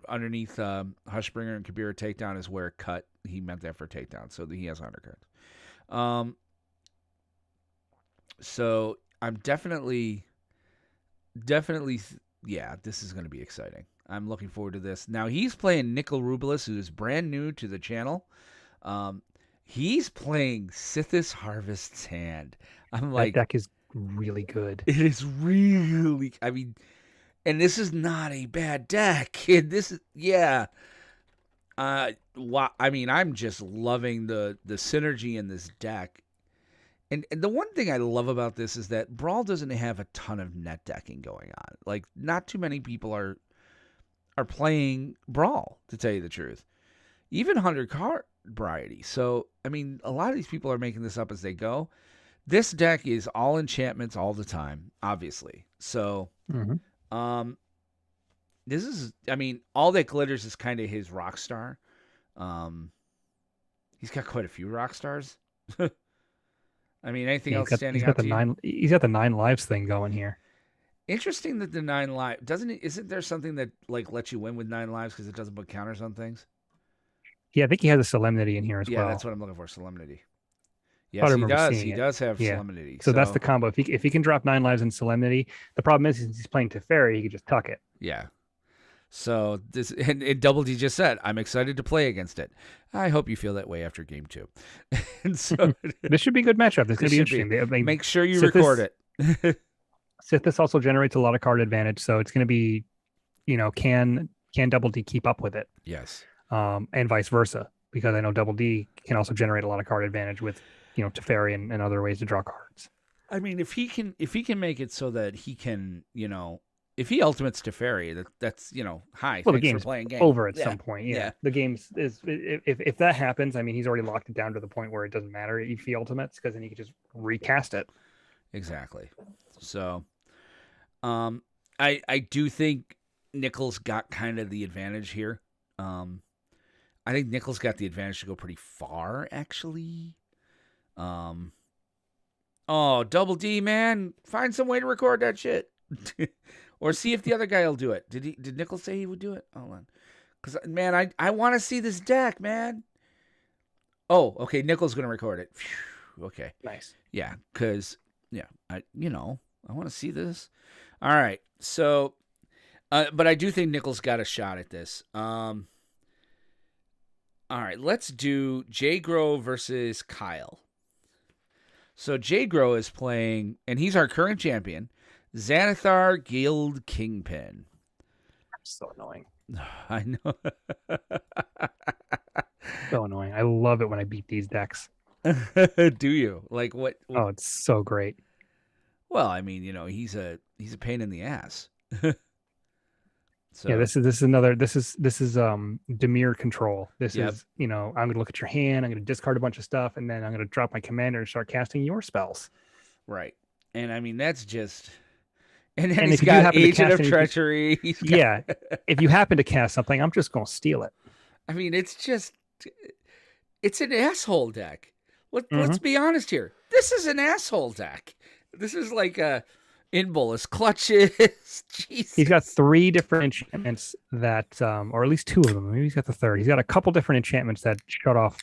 Speaker 1: underneath Hushbringer and Kabira takedown is where cut. He meant that for takedown, so he has undercards. So I'm definitely, yeah, this is going to be exciting. I'm looking forward to this. Now he's playing Nicol Rubilis, who is brand new to the channel. He's playing Sithis Harvest's Hand. I'm like,
Speaker 2: that deck is really good.
Speaker 1: It is really, I mean, and this is not a bad deck. This is, yeah. I mean, I'm just loving the synergy in this deck. And the one thing I love about this is that Brawl doesn't have a ton of net decking going on. Like, not too many people are playing Brawl, to tell you the truth. Even 100 card variety. So, I mean, a lot of these people are making this up as they go. This deck is all enchantments all the time, obviously. So, this is, I mean, All That Glitters is kind of his rock star. He's got quite a few rock stars. I mean, anything else standing out to you?
Speaker 2: He's got the 9 lives thing going here.
Speaker 1: Interesting that the 9 lives isn't there something that like lets you win with 9 lives because it doesn't put counters on things?
Speaker 2: Yeah, I think he has a Solemnity in here as well.
Speaker 1: Yeah, that's what I'm looking for. Solemnity. Yes, he does. He does have Solemnity.
Speaker 2: So that's the combo. If he can drop 9 lives in Solemnity, the problem is since he's playing Teferi, he can just tuck it.
Speaker 1: Yeah. So this and Double D just said, I'm excited to play against it. I hope you feel that way after game 2. And so
Speaker 2: this should be a good matchup. This is going to be interesting.
Speaker 1: Make sure you record it.
Speaker 2: Sithis also generates a lot of card advantage, so it's going to be, can Double D keep up with it?
Speaker 1: Yes.
Speaker 2: And vice versa, because I know Double D can also generate a lot of card advantage with, Teferi and other ways to draw cards.
Speaker 1: I mean, if he can make it so that he can, if he ultimates Teferi, that's high.
Speaker 2: Well, the game's
Speaker 1: playing
Speaker 2: over at some point. Yeah. The game's is if that happens, I mean, he's already locked it down to the point where it doesn't matter if he ultimates, because then he can just recast it.
Speaker 1: Exactly. So, I do think Nicol's got kind of the advantage here. I think Nicol's got the advantage to go pretty far, actually. Oh, Double D, man, find some way to record that shit. Or see if the other guy will do it. Did Nickel say he would do it? Hold on. Because, man, I want to see this deck, man. Oh, okay, Nickel's going to record it. Phew, okay.
Speaker 2: Nice.
Speaker 1: Yeah, because, I want to see this. All right, so, but I do think Nickel's got a shot at this. All right, let's do J-Grow versus Kyle. So J-Grow is playing, and he's our current champion, Xanathar Guild Kingpin.
Speaker 2: So annoying.
Speaker 1: I know.
Speaker 2: So annoying. I love it when I beat these decks.
Speaker 1: Do you? Like what?
Speaker 2: Oh, it's so great.
Speaker 1: Well, I mean, he's a pain in the ass. So,
Speaker 2: yeah, this is Dimir control. This is, I'm going to look at your hand, I'm going to discard a bunch of stuff, and then I'm going to drop my commander and start casting your spells.
Speaker 1: Right. And I mean, that's just... And then he's got Agent of Treachery.
Speaker 2: Yeah. If you happen to cast something, I'm just going to steal it.
Speaker 1: I mean, it's an asshole deck. Let's be honest here. This is an asshole deck. This is like a... Inbolus clutches. Jesus.
Speaker 2: He's got 3 different enchantments that, or at least 2 of them. Maybe he's got the third. He's got a couple different enchantments that shut off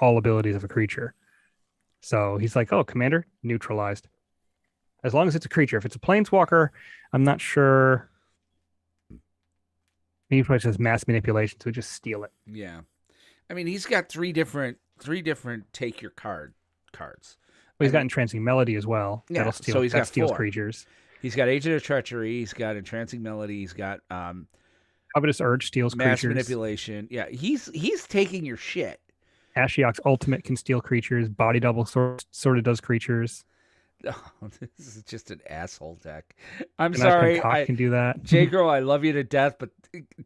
Speaker 2: all abilities of a creature. So he's like, oh, commander, neutralized. As long as it's a creature. If it's a planeswalker, I'm not sure. He probably says mass manipulation, so just steal it.
Speaker 1: Yeah. I mean, he's got 3 different take your cards.
Speaker 2: Well, he's got Entrancing Melody as well.
Speaker 1: Yeah,
Speaker 2: That'll steal,
Speaker 1: so he's got
Speaker 2: steals
Speaker 1: 4
Speaker 2: creatures.
Speaker 1: He's got Agent of Treachery. He's got Entrancing Melody. He's got
Speaker 2: Covetous Urge steals
Speaker 1: Mass
Speaker 2: creatures.
Speaker 1: Manipulation. Yeah, he's taking your shit.
Speaker 2: Ashiok's Ultimate can steal creatures. Body Double sort of does creatures.
Speaker 1: Oh, this is just an asshole deck. I'm
Speaker 2: And
Speaker 1: sorry.
Speaker 2: I can do that.
Speaker 1: J-Girl, I love you to death, but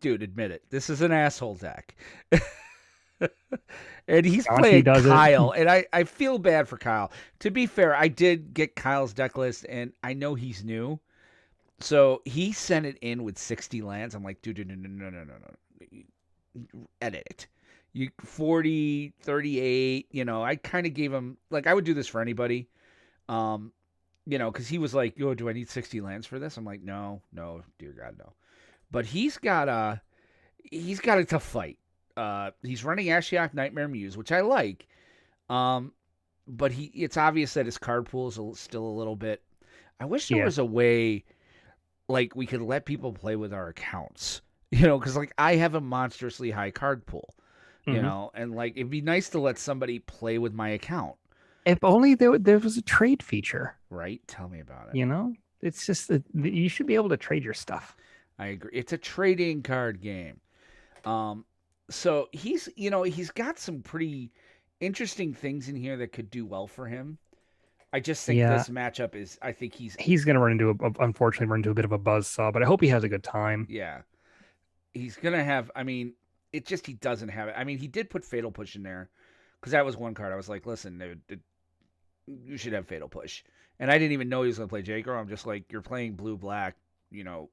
Speaker 1: dude, admit it. This is an asshole deck. And he's playing Kyle, and I feel bad for Kyle. To be fair, I did get Kyle's deck list, and I know he's new. So he sent it in with 60 lands. I'm like, dude, no. Edit it. You 40, 38, I kind of gave him, like, I would do this for anybody. Because he was like, yo, do I need 60 lands for this? I'm like, no, dear God, no. But he's got a tough fight. He's running Ashiok Nightmare Muse, which I like. But it's obvious that his card pool is still a little bit. I wish there was a way, like, we could let people play with our accounts, because like I have a monstrously high card pool, and like it'd be nice to let somebody play with my account.
Speaker 2: If only there was a trade feature.
Speaker 1: Right? Tell me about it.
Speaker 2: It's just that you should be able to trade your stuff.
Speaker 1: I agree. It's a trading card game. So he's got some pretty interesting things in here that could do well for him. I just think this matchup is, I think he's
Speaker 2: going to unfortunately run into a bit of a buzzsaw, but I hope he has a good time.
Speaker 1: Yeah. He's going to have, he doesn't have it. He did put Fatal Push in there because that was one card. I was like, listen, dude, you should have Fatal Push. And I didn't even know he was going to play J-Girl. I'm just like, you're playing blue-black, you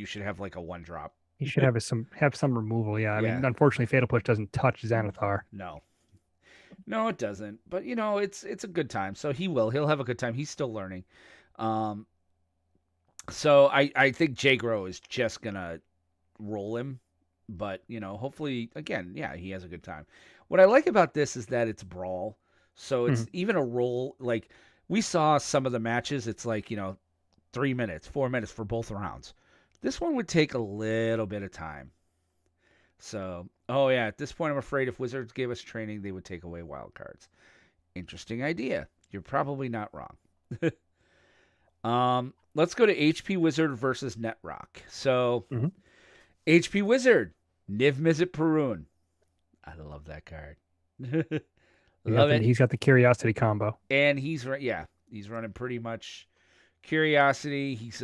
Speaker 1: should have like a 1-drop.
Speaker 2: You should have some removal, yeah. I mean, unfortunately, Fatal Push doesn't touch Xanathar.
Speaker 1: No, it doesn't. But, it's a good time. So he'll have a good time. He's still learning. So I think J-Gro is just going to roll him. But, hopefully, again, he has a good time. What I like about this is that it's Brawl. So it's even a roll. Like, we saw some of the matches. It's like, 3 minutes, 4 minutes for both rounds. This one would take a little bit of time. So, at this point, I'm afraid if Wizards gave us training, they would take away wild cards. Interesting idea. You're probably not wrong. Let's go to HP Wizard versus Netrock. So, HP Wizard, Niv Mizzet Perun. I love that card. Love it.
Speaker 2: He's got the Curiosity combo.
Speaker 1: And he's running pretty much Curiosity. He's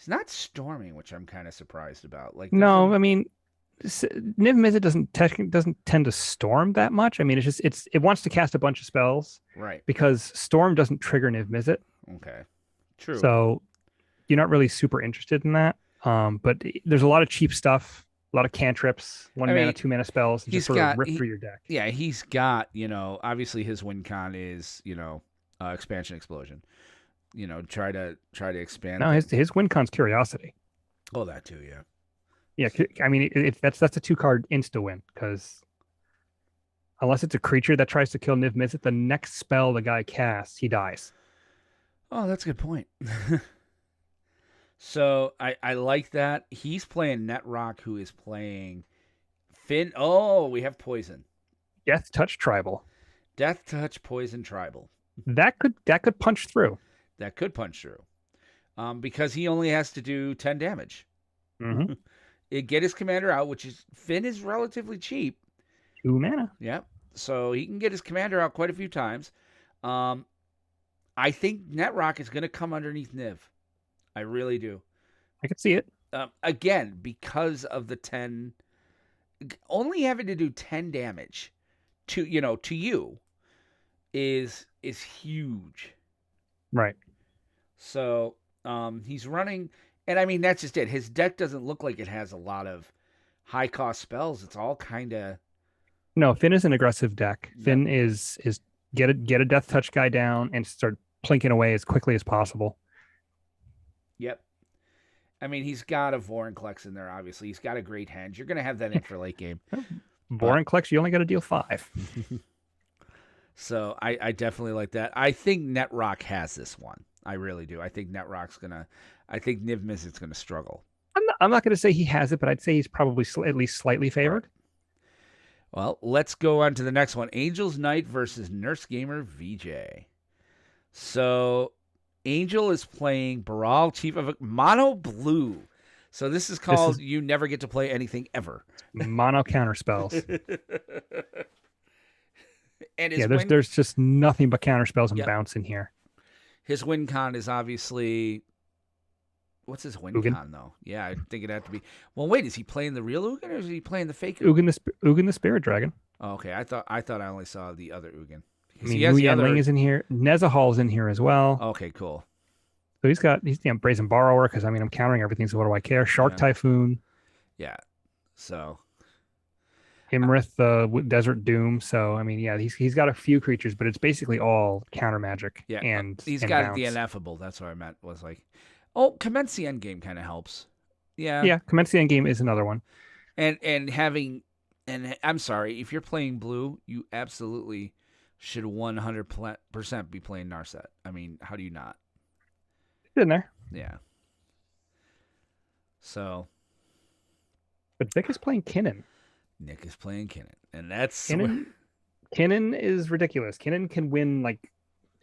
Speaker 1: not storming, which I'm kind of surprised about. Like,
Speaker 2: no, Niv Mizzet doesn't tend to storm that much. It wants to cast a bunch of spells,
Speaker 1: right?
Speaker 2: Because storm doesn't trigger Niv Mizzet.
Speaker 1: Okay, true.
Speaker 2: So you're not really super interested in that. But there's a lot of cheap stuff, a lot of cantrips, 1 mana, 2 mana spells. He's just sort of rip through your deck.
Speaker 1: Yeah, he's got obviously his win con is Expansion Explosion. Try to expand.
Speaker 2: No, his win con's Curiosity.
Speaker 1: Oh, that too, yeah.
Speaker 2: Yeah, that's a 2-card insta win, because unless it's a creature that tries to kill Niv Mizzet, the next spell the guy casts, he dies.
Speaker 1: Oh, that's a good point. So I like that. He's playing Netrock, who is playing Finn. Oh, we have Poison.
Speaker 2: Death Touch Tribal.
Speaker 1: Death Touch Poison Tribal.
Speaker 2: That could punch through.
Speaker 1: That could punch through. Because he only has to do 10 damage.
Speaker 2: Mm-hmm.
Speaker 1: Get his commander out, which is Finn is relatively cheap.
Speaker 2: 2 mana.
Speaker 1: Yeah. So he can get his commander out quite a few times. I think Netrock is going to come underneath Niv. I really do.
Speaker 2: I could see it.
Speaker 1: Again, because of the 10, only having to do 10 damage to you is huge.
Speaker 2: Right.
Speaker 1: So he's running, and that's just it. His deck doesn't look like it has a lot of high cost spells. It's all kind of.
Speaker 2: No, Finn is an aggressive deck. Yep. Finn is get a Death Touch guy down and start plinking away as quickly as possible.
Speaker 1: Yep. He's got a Vorinclex in there, obviously. He's got a Great Henge. You're going to have that in for late game.
Speaker 2: Vorinclex, you only got to deal 5.
Speaker 1: So I definitely like that. I think Netrock has this one. I really do. I think Netrock's going to... I think Niv Mizzet's going to struggle.
Speaker 2: I'm not going to say he has it, but I'd say he's probably at least slightly favored.
Speaker 1: Right. Well, let's go on to the next one. Angels Knight versus Nurse Gamer VJ. So Angel is playing Baral, Chief of Mono Blue. So this is called You Never Get to Play Anything Ever.
Speaker 2: Mono counter spells.
Speaker 1: And
Speaker 2: there's just nothing but counter spells and
Speaker 1: Yep.
Speaker 2: bounce in here.
Speaker 1: His win con is obviously... What's his win
Speaker 2: Ugin.
Speaker 1: con, though? Yeah, I think it'd have to be... Well, wait, is he playing the real Ugin, or is he playing the fake
Speaker 2: Ugin the Spirit Dragon.
Speaker 1: Oh, okay, I thought I only saw the other Ugin.
Speaker 2: I mean, Wu Yanling is in here. Nezahal's in here as well.
Speaker 1: Okay, cool.
Speaker 2: So he's Brazen Borrower, because, I mean, I'm countering everything, so what do I care? Shark Typhoon.
Speaker 1: Yeah, so...
Speaker 2: Imrith, Desert Doom. So, I mean, yeah, he's got a few creatures, but it's basically all counter magic.
Speaker 1: Yeah,
Speaker 2: and
Speaker 1: he's
Speaker 2: and
Speaker 1: got
Speaker 2: bounce.
Speaker 1: the Ineffable. That's what I meant. Was like, Commence the Endgame kind of helps. Yeah.
Speaker 2: Yeah, Commence the Endgame is another one.
Speaker 1: And I'm sorry, if you're playing blue, you absolutely should 100% be playing Narset. I mean, how do you not?
Speaker 2: It's in there.
Speaker 1: Yeah. So.
Speaker 2: But Vic is playing Kinnan.
Speaker 1: Nick is playing Kinnan, and that's
Speaker 2: Kinnan is ridiculous. Kinnan can win like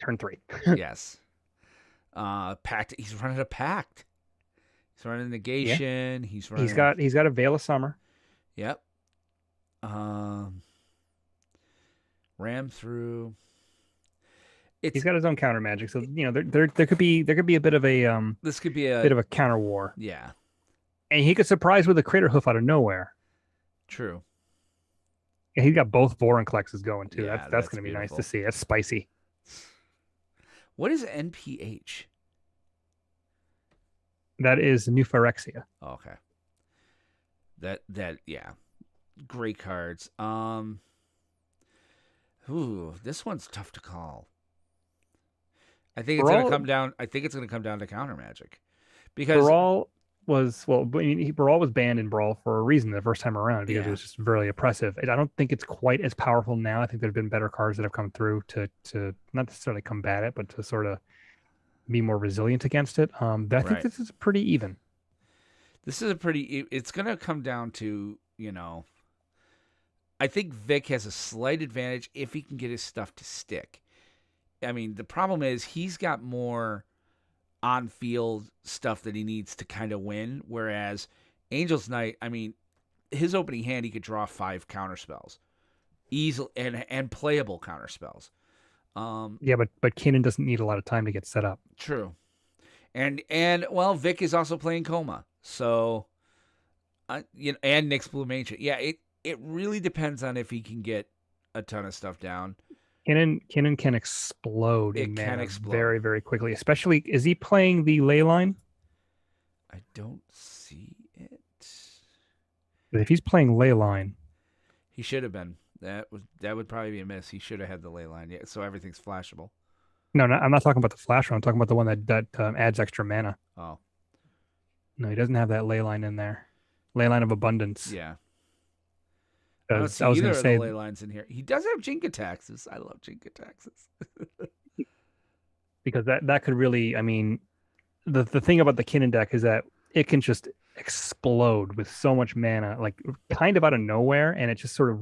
Speaker 2: turn 3.
Speaker 1: Yes. Pact. He's running a pact. He's running negation. Yeah. He's
Speaker 2: got a Veil of Summer.
Speaker 1: Yep. Ram through.
Speaker 2: He's got his own counter magic, so there could be a bit of a
Speaker 1: this could be a
Speaker 2: bit of a counter war.
Speaker 1: Yeah.
Speaker 2: And he could surprise with a Crater Hoof out of nowhere.
Speaker 1: True.
Speaker 2: Yeah, he's got both Vorinclexes going too.
Speaker 1: Yeah,
Speaker 2: that's going to be nice to see. That's spicy.
Speaker 1: What is NPH?
Speaker 2: That is New Phyrexia.
Speaker 1: Oh, okay. That yeah. Great cards. This one's tough to call. I think it's going to come down. I think it's going to come down to counter magic, because
Speaker 2: Brawl was Brawl was banned in Brawl for a reason the first time around, because it was just really oppressive. I don't think it's quite as powerful now. I think there have been better cards that have come through to not necessarily combat it, but to sort of be more resilient against it. But I think this is pretty even.
Speaker 1: This is it's going to come down to, I think Vic has a slight advantage if he can get his stuff to stick. I mean, the problem is he's got more on-field stuff that he needs to kind of win, whereas Angel's Knight, I mean, his opening hand, he could draw 5 counter spells, easily, and playable counter spells.
Speaker 2: But Kinnan doesn't need a lot of time to get set up.
Speaker 1: True, and Vic is also playing Coma, so and Nick's Blue Mage. Yeah, it really depends on if he can get a ton of stuff down.
Speaker 2: Kinnan can explode in mana very, very quickly. Especially, is he playing the ley line?
Speaker 1: I don't see it.
Speaker 2: But if he's playing ley line,
Speaker 1: he should have been. That would probably be a miss. He should have had the ley line, so everything's flashable.
Speaker 2: No, I'm not talking about the flash one. I'm talking about the one that adds extra mana.
Speaker 1: Oh,
Speaker 2: no, he doesn't have that ley line in there. Ley line of abundance.
Speaker 1: Yeah.
Speaker 2: I was going to say
Speaker 1: the ley lines in here. He does have Jinka taxes. I love Jinka taxes.
Speaker 2: Because that could really, I mean, the thing about the Kinnan deck is that it can just explode with so much mana, like kind of out of nowhere, and it just sort of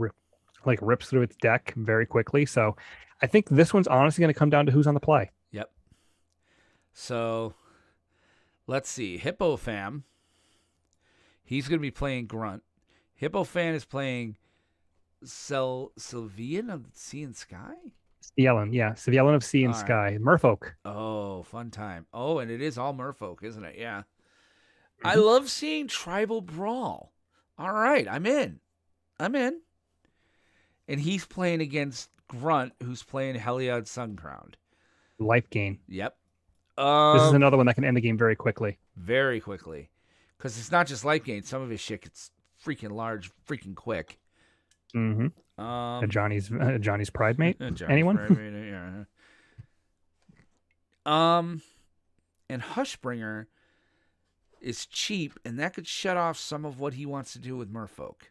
Speaker 2: rips through its deck very quickly. So I think this one's honestly going to come down to who's on the play.
Speaker 1: Yep. So let's see. Hippo Fam. He's going to be playing Grunt. Hippo Fan is playing Sylvian of Sea and Sky?
Speaker 2: Yellen, yeah. Sylvian of Sea and Sky. Merfolk.
Speaker 1: Oh, fun time. Oh, and it is all Merfolk, isn't it? Yeah. Mm-hmm. I love seeing Tribal Brawl. All right, I'm in. And he's playing against Grunt, who's playing Heliod Suncrowned.
Speaker 2: Life gain.
Speaker 1: Yep.
Speaker 2: This is another one that can end the game very quickly.
Speaker 1: Very quickly. Because it's not just life gain. Some of his shit gets freaking large, freaking quick.
Speaker 2: Mm-hmm. Johnny's Pride Mate? Anyone?
Speaker 1: Pride Mate, yeah. And Hushbringer is cheap, and that could shut off some of what he wants to do with Merfolk.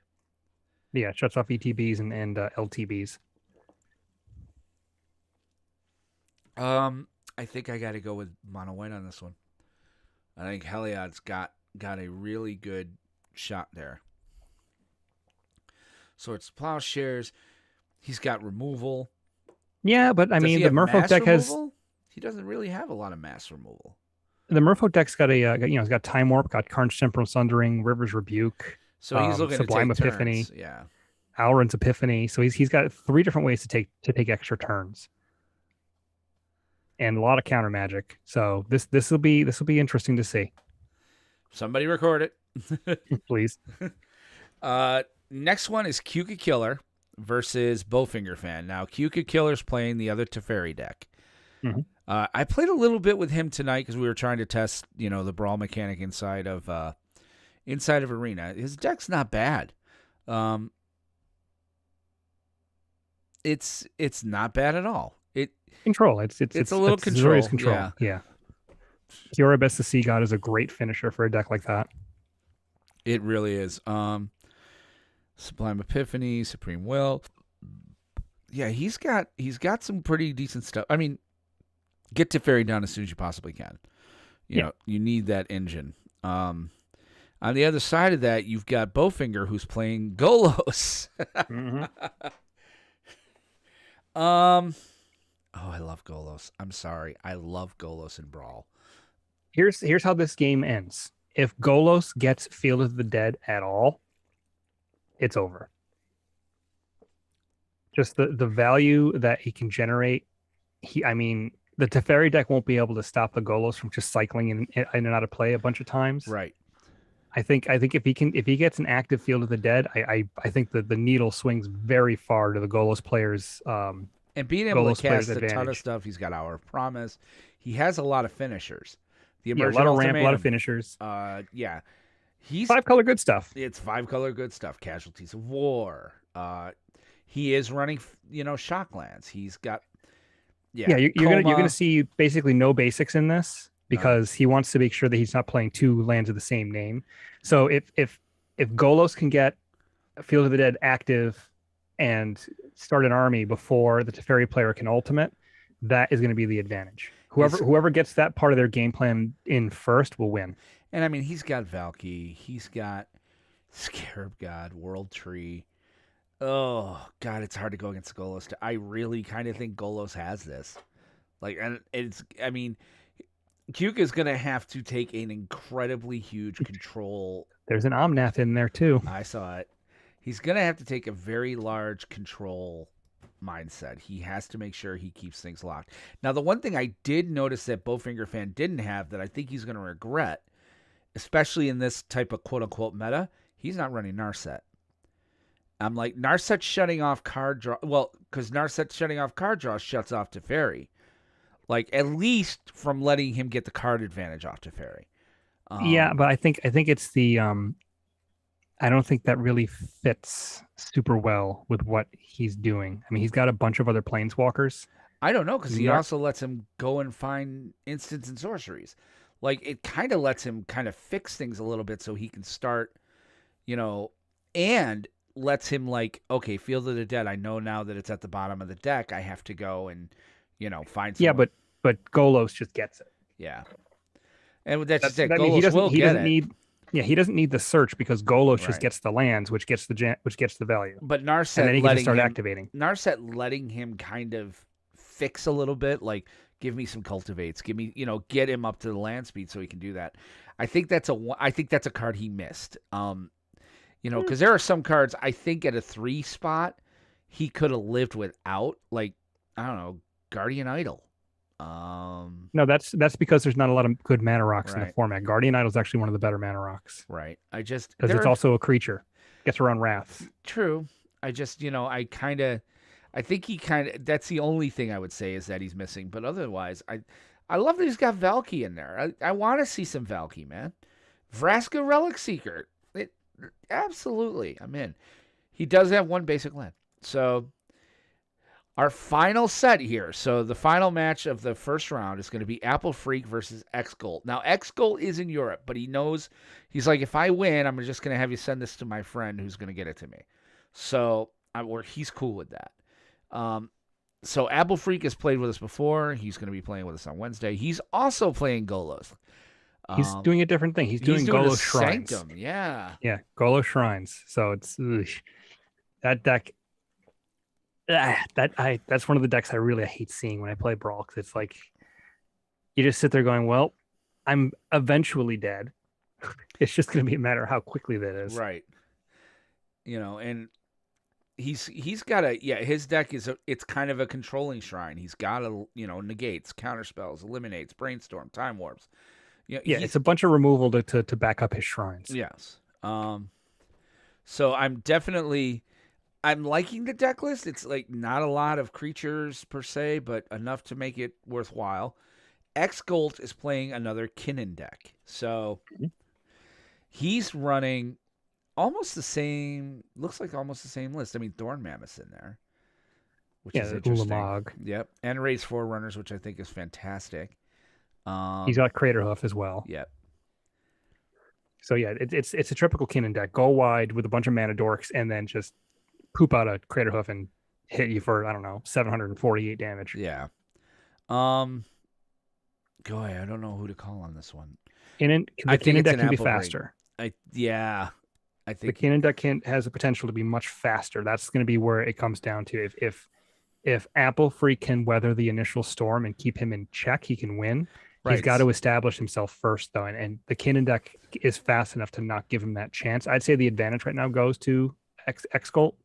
Speaker 2: Yeah, it shuts off ETBs and LTBs.
Speaker 1: I think I got to go with Mono White on this one. I think Heliod's got a really good shot there. Swords to Plowshares. He's got removal.
Speaker 2: Yeah, but I mean, the Merfolk deck has...
Speaker 1: he doesn't really have a lot of mass removal.
Speaker 2: The Merfolk deck's got it's got Time Warp, got Karn's Temporal Sundering, River's Rebuke.
Speaker 1: So he's looking
Speaker 2: Sublime
Speaker 1: to take
Speaker 2: Epiphany.
Speaker 1: turns. Yeah.
Speaker 2: Alrund's Epiphany. So he's got 3 different ways to take extra turns. And a lot of counter magic. So this will be interesting to see.
Speaker 1: Somebody record it.
Speaker 2: Please.
Speaker 1: Next one is Kuka Killer versus Bowfinger Fan. Now, Kuka Killer's playing the other Teferi deck.
Speaker 2: Mm-hmm.
Speaker 1: I played a little bit with him tonight because we were trying to test, the brawl mechanic inside of Arena. His deck's not bad. It's not bad at all.
Speaker 2: Control. It's
Speaker 1: a little control.
Speaker 2: Control. Yeah. Kiora Best the Sea God is a great finisher for a deck like that.
Speaker 1: It really is. Sublime Epiphany, Supreme Will. Yeah, he's got some pretty decent stuff. I mean, get Teferi down as soon as you possibly can. You know, you need that engine. On the other side of that, you've got Bowfinger, who's playing Golos.
Speaker 2: Mm-hmm.
Speaker 1: Oh, I love Golos. I'm sorry. I love Golos in Brawl.
Speaker 2: Here's how this game ends. If Golos gets Field of the Dead at all, it's over. Just the value that he can generate. The Teferi deck won't be able to stop the Golos from just cycling in and out of play a bunch of times.
Speaker 1: Right.
Speaker 2: I think if he gets an active Field of the Dead, I think that the needle swings very far to the Golos players.
Speaker 1: And being able
Speaker 2: Golos
Speaker 1: to cast a ton
Speaker 2: advantage.
Speaker 1: of stuff, he's got Hour of Promise. He has a lot of finishers. The
Speaker 2: A
Speaker 1: Emergent
Speaker 2: lot of ramp, a lot
Speaker 1: Ultimatum,
Speaker 2: of finishers.
Speaker 1: Yeah. He's
Speaker 2: 5-color good stuff.
Speaker 1: It's 5-color good stuff. Casualties of War. He is running, Shocklands. He's got,
Speaker 2: you're gonna see basically no basics in this because he wants to make sure that he's not playing 2 lands of the same name. So if Golos can get Field of the Dead active and start an army before the Teferi player can ultimate, that is going to be the advantage. Whoever gets that part of their game plan in first will win.
Speaker 1: And I mean, he's got Valky, he's got Scarab God, World Tree. Oh God, it's hard to go against Golos. I really kind of think Golos has this. Kuka's going to have to take an incredibly huge control.
Speaker 2: There's an Omnath in there too.
Speaker 1: I saw it. He's going to have to take a very large control mindset. He has to make sure he keeps things locked. Now, the one thing I did notice that Bowfinger Fan didn't have that I think he's going to regret, especially in this type of quote-unquote meta, he's not running Narset. I'm like, Narset shutting off card draw. Well, because Narset shutting off card draw shuts off Teferi. At least from letting him get the card advantage off Teferi.
Speaker 2: But I think it's the I don't think that really fits super well with what he's doing. I mean, he's got a bunch of other planeswalkers.
Speaker 1: I don't know, because he also lets him go and find instants and sorceries. It kind of lets him kind of fix things a little bit so he can start, and lets him okay, Field of the Dead. I know now that it's at the bottom of the deck. I have to go and, find someone.
Speaker 2: Yeah, but Golos just gets it.
Speaker 1: Yeah. And that's just it.
Speaker 2: Golos he doesn't need he doesn't need the search because Golos just gets the lands, which gets the value.
Speaker 1: But Narset,
Speaker 2: and then he can start activating.
Speaker 1: Narset letting him kind of fix a little bit, give me some cultivates, give me, get him up to the land speed so he can do that. I think that's a card he missed. Because there are some cards I think at a 3 spot he could have lived without, I don't know, Guardian Idol.
Speaker 2: No, that's because there's not a lot of good mana rocks in the format. Guardian Idol is actually one of the better mana rocks.
Speaker 1: Right.
Speaker 2: Because it's also a creature. Gets around wrath.
Speaker 1: True. I just, I think that's the only thing I would say is that he's missing. But otherwise, I love that he's got Valky in there. I want to see some Valky, man. Vraska Relic Seeker. Absolutely. I'm in. He does have 1 basic land. So our final set here. So the final match of the first round is going to be Apple Freak versus X-Gold. Now, X-Gold is in Europe, but he knows, he's like, if I win, I'm just going to have you send this to my friend who's going to get it to me. So he's cool with that. So Apple Freak has played with us before. He's going to be playing with us on Wednesday. He's also playing Golos.
Speaker 2: He's doing a different thing. He's doing Golos Shrines.
Speaker 1: Sanctum, yeah.
Speaker 2: Yeah, Golos Shrines. So it's that deck. That's one of the decks I really hate seeing when I play Brawl, because it's you just sit there going, well, I'm eventually dead. It's just going to be a matter of how quickly that is.
Speaker 1: Right. And he's got his deck it's kind of a controlling shrine. He's got negates, counterspells, eliminates, brainstorm, time warps.
Speaker 2: It's a bunch of removal to back up his shrines.
Speaker 1: Yes. So I'm liking the deck list. It's like not a lot of creatures per se, but enough to make it worthwhile. X-Golt is playing another Kinnan deck. So he's running almost the same list. I mean, Thorn Mammoth's in there, which is interesting.
Speaker 2: Ulamog.
Speaker 1: Yep. And Raise Forerunners, which I think is fantastic.
Speaker 2: He's got Craterhoof as well.
Speaker 1: Yep.
Speaker 2: So yeah, it's a typical Kinnan deck. Go wide with a bunch of mana dorks and then just poop out a Craterhoof and hit you for, I don't know, 748 damage.
Speaker 1: Yeah. Go ahead. I don't know who to call on this one.
Speaker 2: The Kinnan deck can be faster.
Speaker 1: I think
Speaker 2: the Kinnan deck has the potential to be much faster. That's going to be where it comes down to. If Apple Freak can weather the initial storm and keep him in check, he can win. Right. He's got to establish himself first, though, and the Kinnan deck is fast enough to not give him that chance. I'd say the advantage right now goes to X-Golt.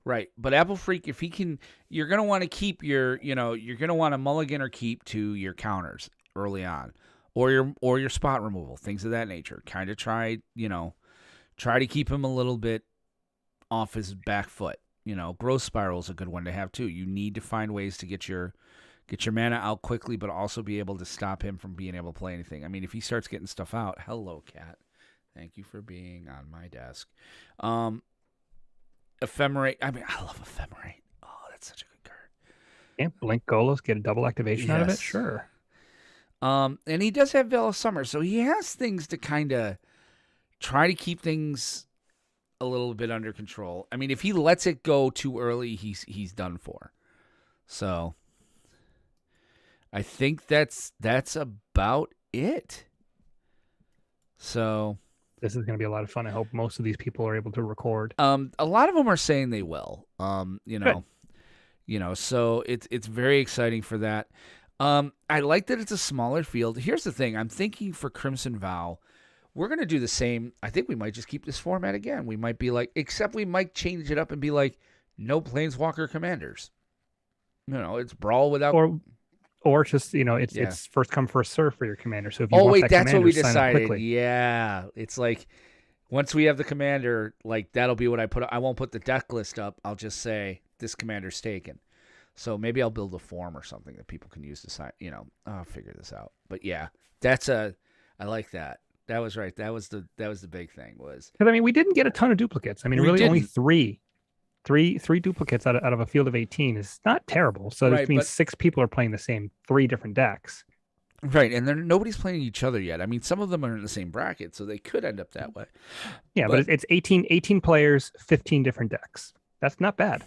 Speaker 1: Right, but Apple Freak, if he can, you're going to want to keep you're going to want to mulligan or keep to your counters early on, or your spot removal, things of that nature. Kind of try to keep him a little bit off his back foot. Growth Spiral is a good one to have too. You need to find ways to get your mana out quickly, but also be able to stop him from being able to play anything. I mean, if he starts getting stuff out, hello, cat. Thank you for being on my desk. Ephemerate. I mean, I love Ephemerate. Oh, that's such a good card.
Speaker 2: Yeah, Blink Golos, get a double activation out of it? Sure.
Speaker 1: And he does have Veil of Summer, so he has things to kind of try to keep things a little bit under control. I mean, if he lets it go too early, he's done for. So I think that's about it. So
Speaker 2: this is going to be a lot of fun. I hope most of these people are able to record.
Speaker 1: A lot of them are saying they will. So it's very exciting for that. I like that it's a smaller field. Here's the thing. I'm thinking for Crimson Vow, we're going to do the same. I think we might just keep this format again. We might be like, except we might change it up and be like, no Planeswalker commanders. It's Brawl without...
Speaker 2: Or just, it's first come, first serve for your commander. So if you
Speaker 1: that's what we decided. Yeah. It's like, once we have the commander, like, that'll be what I put. I won't put the deck list up. I'll just say, this commander's taken. So maybe I'll build a form or something that people can use to sign, I'll figure this out. But yeah, I like that. That was right. That was the big thing was.
Speaker 2: Because, I mean, we didn't get a ton of duplicates. I mean, really only three duplicates out of a field of 18 is not terrible. So that means 6 people are playing the same 3 different decks.
Speaker 1: Right, and nobody's playing each other yet. I mean, some of them are in the same bracket, so they could end up that way.
Speaker 2: Yeah, but it's 18 players, 15 different decks. That's not bad.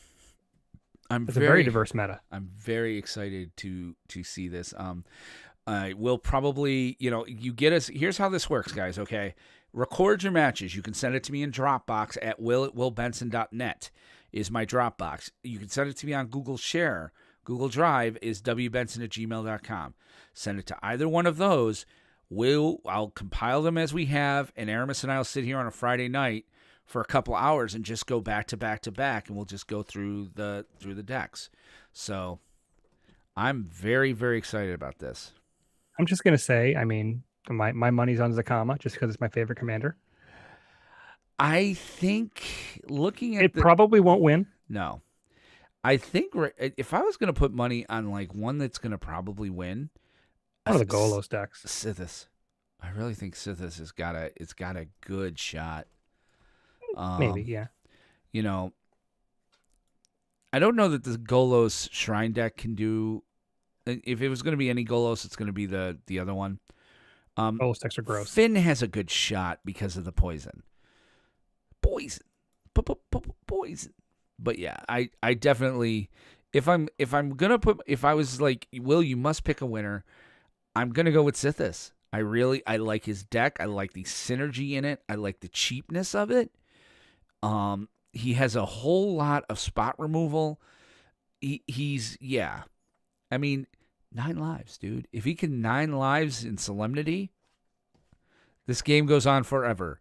Speaker 2: It's a very diverse meta.
Speaker 1: I'm very excited to see this. We'll probably, you get us. Here's how this works, guys. Okay, record your matches. You can send it to me in Dropbox at will@willbenson.net. Is my Dropbox. You can send it to me on Google Share. Google Drive is wbenson@gmail.com. Send it to either one of those. I'll compile them as we have, and Aramis and I will sit here on a Friday night for a couple hours and just go back to back to back, and we'll just go through the decks. So I'm very, very excited about this.
Speaker 2: I'm just gonna say, I mean, my money's on Zakama just because it's my favorite commander.
Speaker 1: I think looking at
Speaker 2: it probably won't win.
Speaker 1: No, I think if I was going to put money on like one that's going to probably win,
Speaker 2: one of the Golos decks,
Speaker 1: Sithis. I really think Sithis has got a good shot.
Speaker 2: Maybe, yeah.
Speaker 1: I don't know that the Golos Shrine deck can do. If it was going to be any Golos, it's going to be the other one.
Speaker 2: Golos decks are gross.
Speaker 1: Finn has a good shot because of the poison. Poison. But yeah, I definitely, if I was like, Will, you must pick a winner, I'm gonna go with Sithis. I like his deck. I like the synergy in it. I like the cheapness of it. He has a whole lot of spot removal. I mean, 9 lives, dude. If he can 9 lives in Solemnity, this game goes on forever.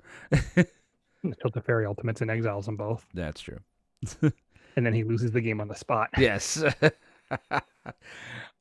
Speaker 2: Until the Fairy Ultimates and exiles them both.
Speaker 1: That's true.
Speaker 2: And then he loses the game on the spot.
Speaker 1: Yes.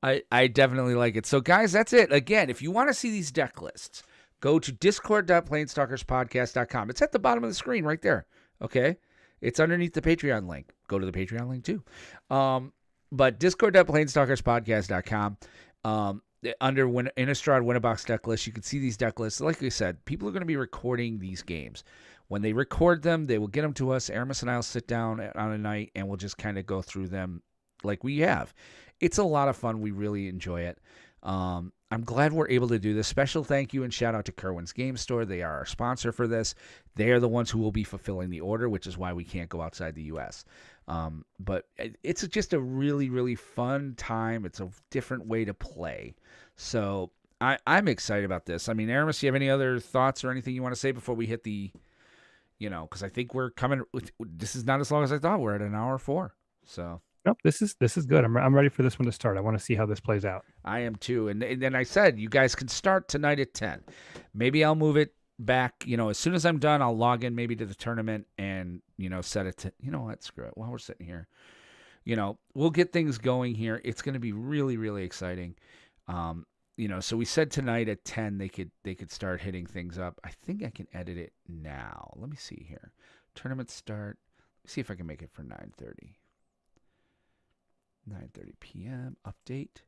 Speaker 1: I definitely like it. So, guys, that's it. Again, if you want to see these deck lists, go to discord.planestalkerspodcast.com. It's at the bottom of the screen right there. Okay? It's underneath the Patreon link. Go to the Patreon link, too. But discord.planestalkerspodcast.com. Under Innistrad Winnabox deck list, you can see these deck lists. Like I said, people are going to be recording these games. When they record them, they will get them to us. Aramis and I will sit down on a night, and we'll just kind of go through them like we have. It's a lot of fun. We really enjoy it. I'm glad we're able to do this. Special thank you and shout out to Kerwin's Game Store. They are our sponsor for this. They are the ones who will be fulfilling the order, which is why we can't go outside the U.S. But it's just a really, really fun time. It's a different way to play. So I'm excited about this. I mean, Aramis, do you have any other thoughts or anything you want to say before we hit the, because I think we're coming. This is not as long as I thought. We're at an hour 4. So.
Speaker 2: Nope, this is good. I'm ready for this one to start. I want to see how this plays out.
Speaker 1: I am too. And then I said, you guys can start tonight at 10. Maybe I'll move it back. As soon as I'm done, I'll log in maybe to the tournament and, set it to, screw it. While we're sitting here, we'll get things going here. It's going to be really, really exciting. So we said tonight at 10, they could start hitting things up. I think I can edit it now. Let me see here. Tournament start. Let's see if I can make it for 9:30. 9:30 p.m. Update.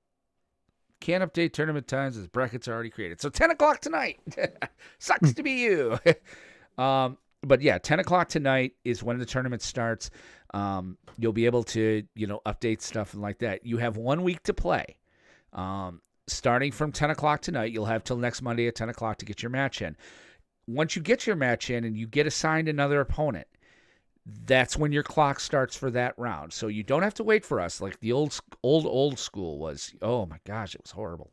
Speaker 1: Can't update tournament times as brackets are already created. So 10 o'clock tonight. Sucks to be you. But yeah, 10 o'clock tonight is when the tournament starts. You'll be able to, update stuff and like that. You have 1 week to play. Starting from 10 o'clock tonight, you'll have till next Monday at 10 o'clock to get your match in. Once you get your match in and you get assigned another opponent, that's when your clock starts for that round. So you don't have to wait for us like the old school was. Oh my gosh, it was horrible.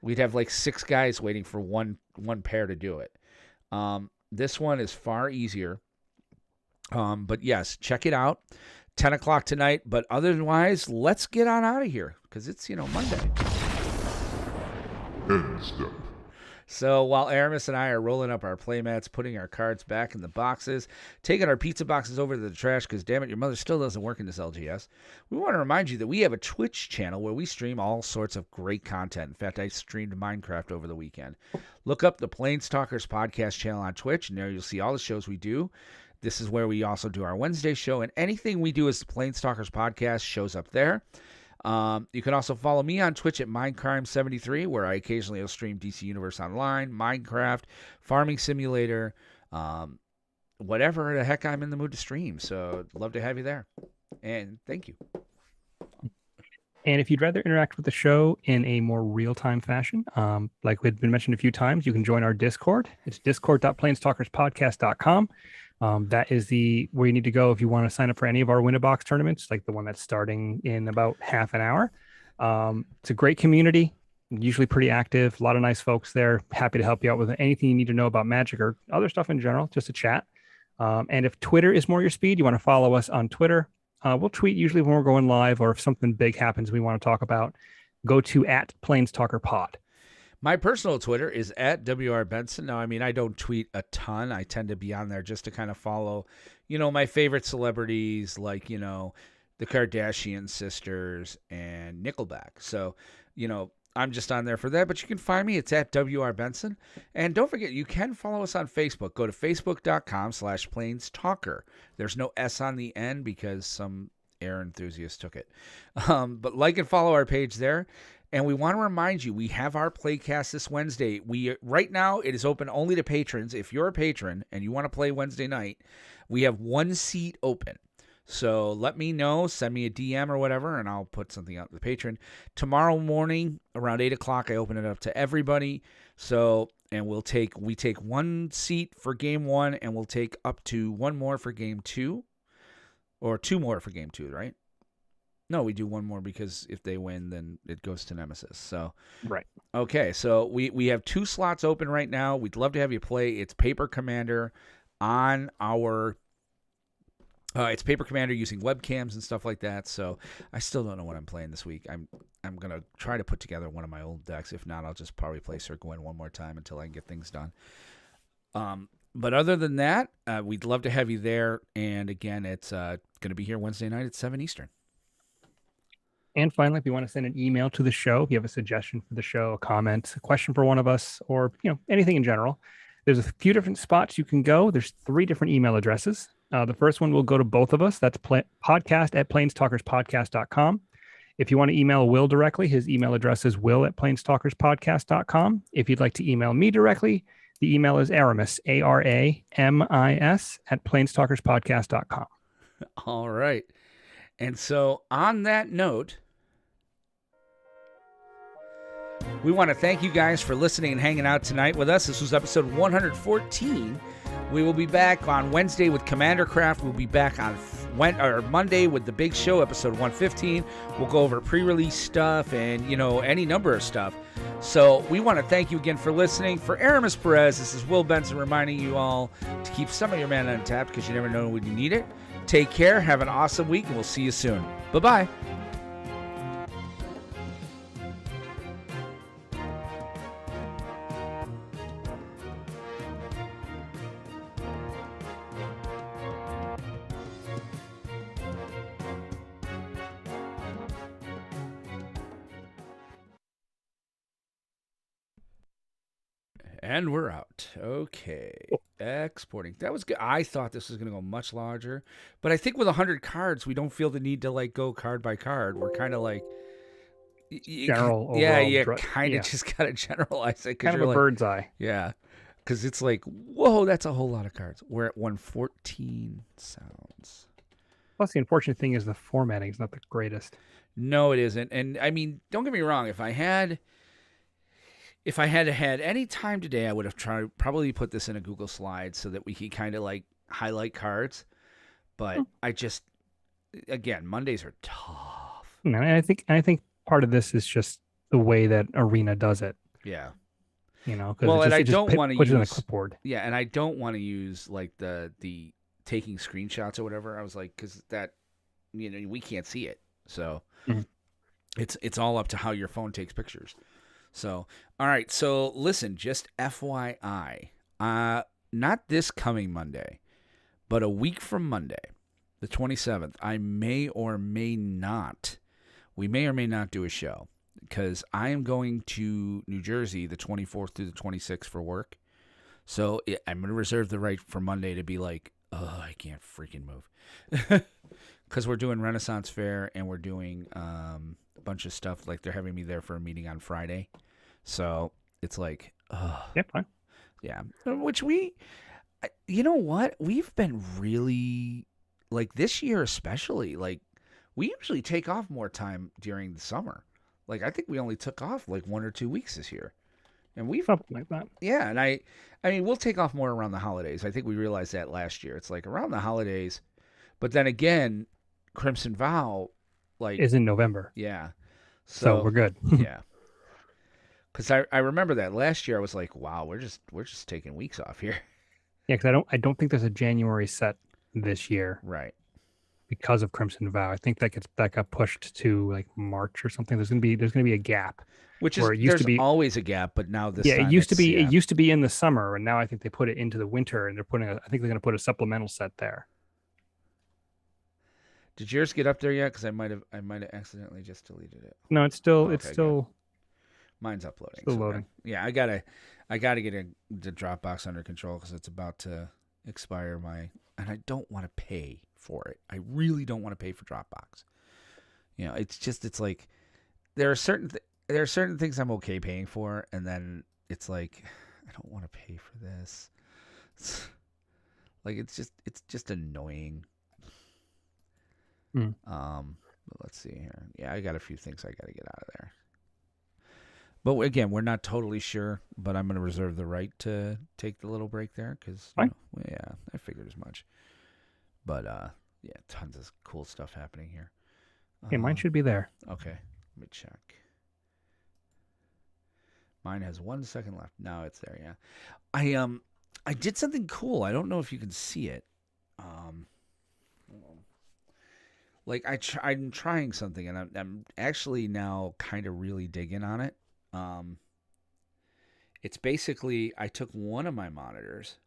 Speaker 1: We'd have like 6 guys waiting for one pair to do it. This one is far easier. But yes, check it out. 10 o'clock tonight. But otherwise, let's get on out of here because it's, Monday.
Speaker 3: End step.
Speaker 1: So while Aramis and I are rolling up our playmats, putting our cards back in the boxes, taking our pizza boxes over to the trash because, damn it, your mother still doesn't work in this LGS, we want to remind you that we have a Twitch channel where we stream all sorts of great content. In fact, I streamed Minecraft over the weekend. Look up the PlanesTalkers podcast channel on Twitch, and there you'll see all the shows we do. This is where we also do our Wednesday show, and anything we do as the PlanesTalkers podcast shows up there. You can also follow me on Twitch at Mindcrime73, where I occasionally will stream DC Universe Online, Minecraft, Farming Simulator, whatever the heck I'm in the mood to stream. So love to have you there. And thank you.
Speaker 2: And if you'd rather interact with the show in a more real-time fashion, like we've been mentioned a few times, you can join our Discord. It's discord.planestalkerspodcast.com. That is where you need to go if you want to sign up for any of our Winnabox tournaments, like the one that's starting in about half an hour. It's a great community, usually pretty active, a lot of nice folks there. Happy to help you out with anything you need to know about Magic or other stuff in general, just a chat. And if Twitter is more your speed, you want to follow us on Twitter. We'll tweet usually when we're going live or if something big happens we want to talk about. Go to @PlanesTalkerPod.
Speaker 1: My personal Twitter is @WRBenson. Now, I don't tweet a ton. I tend to be on there just to kind of follow, my favorite celebrities like, the Kardashian sisters and Nickelback. So, I'm just on there for that. But you can find me. It's @WRBenson. And don't forget, you can follow us on Facebook. Go to facebook.com/PlanesTalker. There's no S on the end because some air enthusiast took it. But like and follow our page there. And we want to remind you, we have our playcast this Wednesday. Right now, it is open only to patrons. If you're a patron and you want to play Wednesday night, we have 1 seat open. So let me know, send me a DM or whatever, and I'll put something out to the patron. Tomorrow morning, around 8 o'clock, I open it up to everybody. So, and we take 1 seat for game 1, and we'll take up to 1 more for game 2, or 2 more for game 2, right? No, we do 1 more because if they win, then it goes to Nemesis. So,
Speaker 2: right.
Speaker 1: Okay, so we have 2 slots open right now. We'd love to have you play. It's Paper Commander on our It's Paper Commander using webcams and stuff like that. So I still don't know what I'm playing this week. I'm gonna try to put together one of my old decks. If not, I'll just probably play Circle Wind one more time until I can get things done. But other than that, we'd love to have you there. And again, it's gonna be here Wednesday night at 7 Eastern.
Speaker 2: And finally, if you want to send an email to the show, if you have a suggestion for the show, a comment, a question for one of us, or anything in general, there's a few different spots you can go. There's 3 different email addresses. The first one will go to both of us. That's podcast@planestalkerspodcast.com. If you want to email Will directly, his email address is will@planestalkerspodcast.com. If you'd like to email me directly, the email is Aramis, ARAMIS, @planestalkerspodcast.com.
Speaker 1: All right. And so on that note, we want to thank you guys for listening and hanging out tonight with us. This was episode 114. We will be back on Wednesday with Commander Craft. We'll be back on Monday with the big show, episode 115. We'll go over pre-release stuff and, any number of stuff. So we want to thank you again for listening. For Aramis Perez, this is Will Benson reminding you all to keep some of your mana untapped because you never know when you need it. Take care. Have an awesome week, and we'll see you soon. Bye-bye. And we're out. Okay. Exporting. That was good. I thought this was going to go much larger. But I think with 100 cards, we don't feel the need to go card by card. We're kind of like...
Speaker 2: General
Speaker 1: yeah,
Speaker 2: overall.
Speaker 1: you kind of just got to generalize it.
Speaker 2: Kind of a bird's eye.
Speaker 1: Yeah. Because it's like, whoa, that's a whole lot of cards. We're at 114 sounds.
Speaker 2: Plus, the unfortunate thing is the formatting is not the greatest.
Speaker 1: No, it isn't. And, I mean, don't get me wrong. If I had had any time today, I would have probably put this in a Google slide so that we could kind of highlight cards. But I just, again, Mondays are tough.
Speaker 2: And I think part of this is just the way that Arena does it.
Speaker 1: Yeah.
Speaker 2: Because
Speaker 1: I don't want to
Speaker 2: put
Speaker 1: use
Speaker 2: it on a clipboard.
Speaker 1: Yeah, and I don't want to use the taking screenshots or whatever. I was like, because that, we can't see it, so it's all up to how your phone takes pictures. So, all right. So, listen, just FYI, not this coming Monday, but a week from Monday, the 27th, we may or may not do a show because I am going to New Jersey the 24th through the 26th for work. So, I'm going to reserve the right for Monday to be like, oh, I can't freaking move. Because we're doing Renaissance Fair and we're doing a bunch of stuff. They're having me there for a meeting on Friday. So it's like,
Speaker 2: yeah, fine.
Speaker 1: Yeah. Which you know what? We've been really, this year especially, we usually take off more time during the summer. I think we only took off 1 or 2 weeks this year. And we've
Speaker 2: something like that.
Speaker 1: Yeah, and I mean, we'll take off more around the holidays. I think we realized that last year. It's around the holidays. But then again, Crimson Vow
Speaker 2: is in November.
Speaker 1: Yeah.
Speaker 2: So we're good.
Speaker 1: Yeah. Because I remember that last year I was like, wow, we're just taking weeks off here.
Speaker 2: Yeah, because I don't think there's a January set this year.
Speaker 1: Right.
Speaker 2: Because of Crimson Vow. I think that got pushed to March or something. There's gonna be a gap.
Speaker 1: Which is there's always a gap, but now this time
Speaker 2: it used to be in the summer, and now I think they put it into the winter, and I think they're gonna put a supplemental set there.
Speaker 1: Did yours get up there yet? Because I might have accidentally just deleted it.
Speaker 2: No, it's still
Speaker 1: good. Mine's uploading.
Speaker 2: Still loading.
Speaker 1: Yeah, I gotta get the Dropbox under control because it's about to expire and I don't want to pay for it. I really don't want to pay for Dropbox. It's like there are certain things I'm okay paying for, and then it's like I don't want to pay for this. It's just annoying. But let's see here. Yeah, I got a few things I got to get out of there. But again, we're not totally sure, but I'm going to reserve the right to take the little break there because, I figured as much. But, tons of cool stuff happening here.
Speaker 2: Okay, mine should be there.
Speaker 1: Okay, let me check. Mine has 1 second left. Now it's there, yeah. I did something cool. I don't know if you can see it. Hold like I'm trying something, and I'm actually now kind of really digging on it. It's basically I took one of my monitors,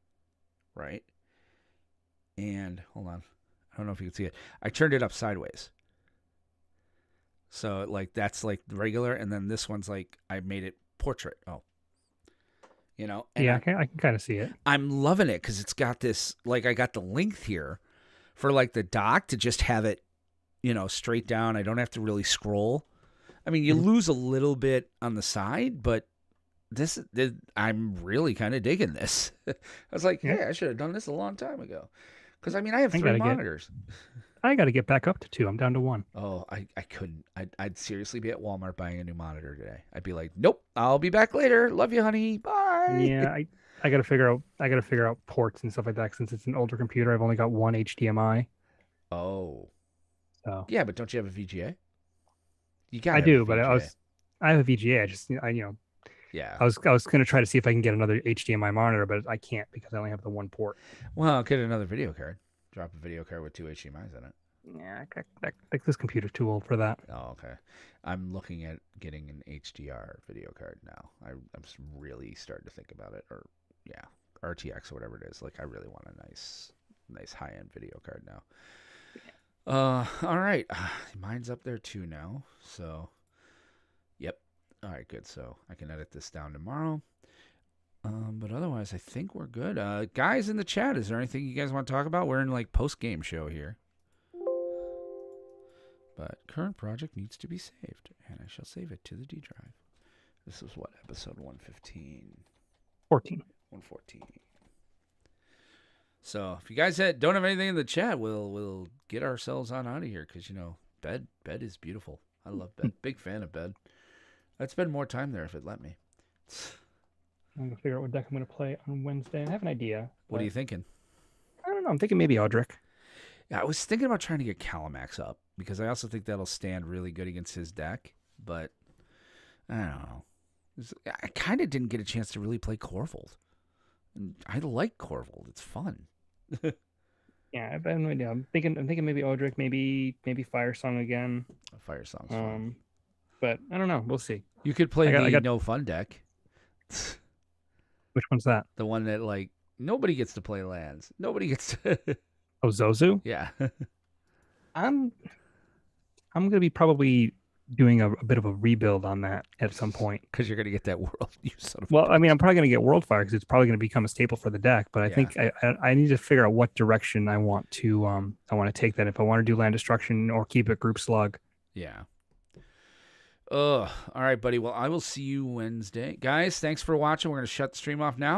Speaker 1: right, and hold on, I don't know if you can see it. I turned it up sideways, so like that's like regular, and then this one's like I made it portrait. Oh, and
Speaker 2: Yeah, I can kind of see it.
Speaker 1: I'm loving it because it's got this, like I got the length here for like the dock to just have it, straight down. I don't have to really scroll. I mean, you lose a little bit on the side, but I'm really kind of digging this. I was like, hey, I should have done this a long time ago. Because, I mean, I have 3 monitors.
Speaker 2: I got to get back up to 2. I'm down to 1.
Speaker 1: Oh, I couldn't. I'd seriously be at Walmart buying a new monitor today. I'd be like, nope, I'll be back later. Love you, honey. Bye.
Speaker 2: Yeah, I got to figure out ports and stuff like that. Since it's an older computer, I've only got one HDMI.
Speaker 1: Oh.
Speaker 2: So.
Speaker 1: Yeah, but don't you have a VGA? You got.
Speaker 2: I do, but I have a VGA.
Speaker 1: Yeah.
Speaker 2: I was going to try to see if I can get another HDMI monitor, but I can't because I only have the one port.
Speaker 1: Well, get another video card. Drop a video card with 2 HDMIs in it.
Speaker 2: Yeah, this computer's too old for that.
Speaker 1: Oh, okay. I'm looking at getting an HDR video card now. I'm really starting to think about it. Or, yeah, RTX or whatever it is. Like, I really want a nice high-end video card now. All right. Mine's up there too now. So, yep. All right, good. So I can edit this down tomorrow. But otherwise, I think we're good. Guys in the chat, is there anything you guys want to talk about? We're in like post-game show here. But current project needs to be saved, and I shall save it to the D drive. This is what, episode 115?
Speaker 2: 14.
Speaker 1: 114. So if you guys don't have anything in the chat, we'll get ourselves on out of here because bed is beautiful. I love bed. Big fan of bed. I'd spend more time there if it let me.
Speaker 2: I'm gonna figure out what deck I'm gonna play on Wednesday. I have an idea.
Speaker 1: What are you thinking?
Speaker 2: I don't know. I'm thinking maybe Audric.
Speaker 1: Yeah, I was thinking about trying to get Calamax up because I also think that'll stand really good against his deck. But I don't know. I kind of didn't get a chance to really play Corvold. And I like Corvold. It's fun.
Speaker 2: Yeah, I have no idea. I'm thinking maybe Audric, maybe Fire Song again.
Speaker 1: Fire Song's fun.
Speaker 2: But I don't know. We'll see.
Speaker 1: You could play the No Fun deck.
Speaker 2: Which one's that?
Speaker 1: The one that like nobody gets to play lands. Nobody gets to.
Speaker 2: Oh, Zozu?
Speaker 1: Yeah.
Speaker 2: I'm gonna be probably doing a bit of a rebuild on that at some point
Speaker 1: because you're gonna get that world. You son of.
Speaker 2: Well, I mean, I'm probably gonna get Worldfire because it's probably gonna become a staple for the deck. But I think I need to figure out what direction I want to take that. If I want to do land destruction or keep it group slug.
Speaker 1: Yeah. All right, buddy. Well, I will see you Wednesday. Guys, thanks for watching. We're going to shut the stream off now.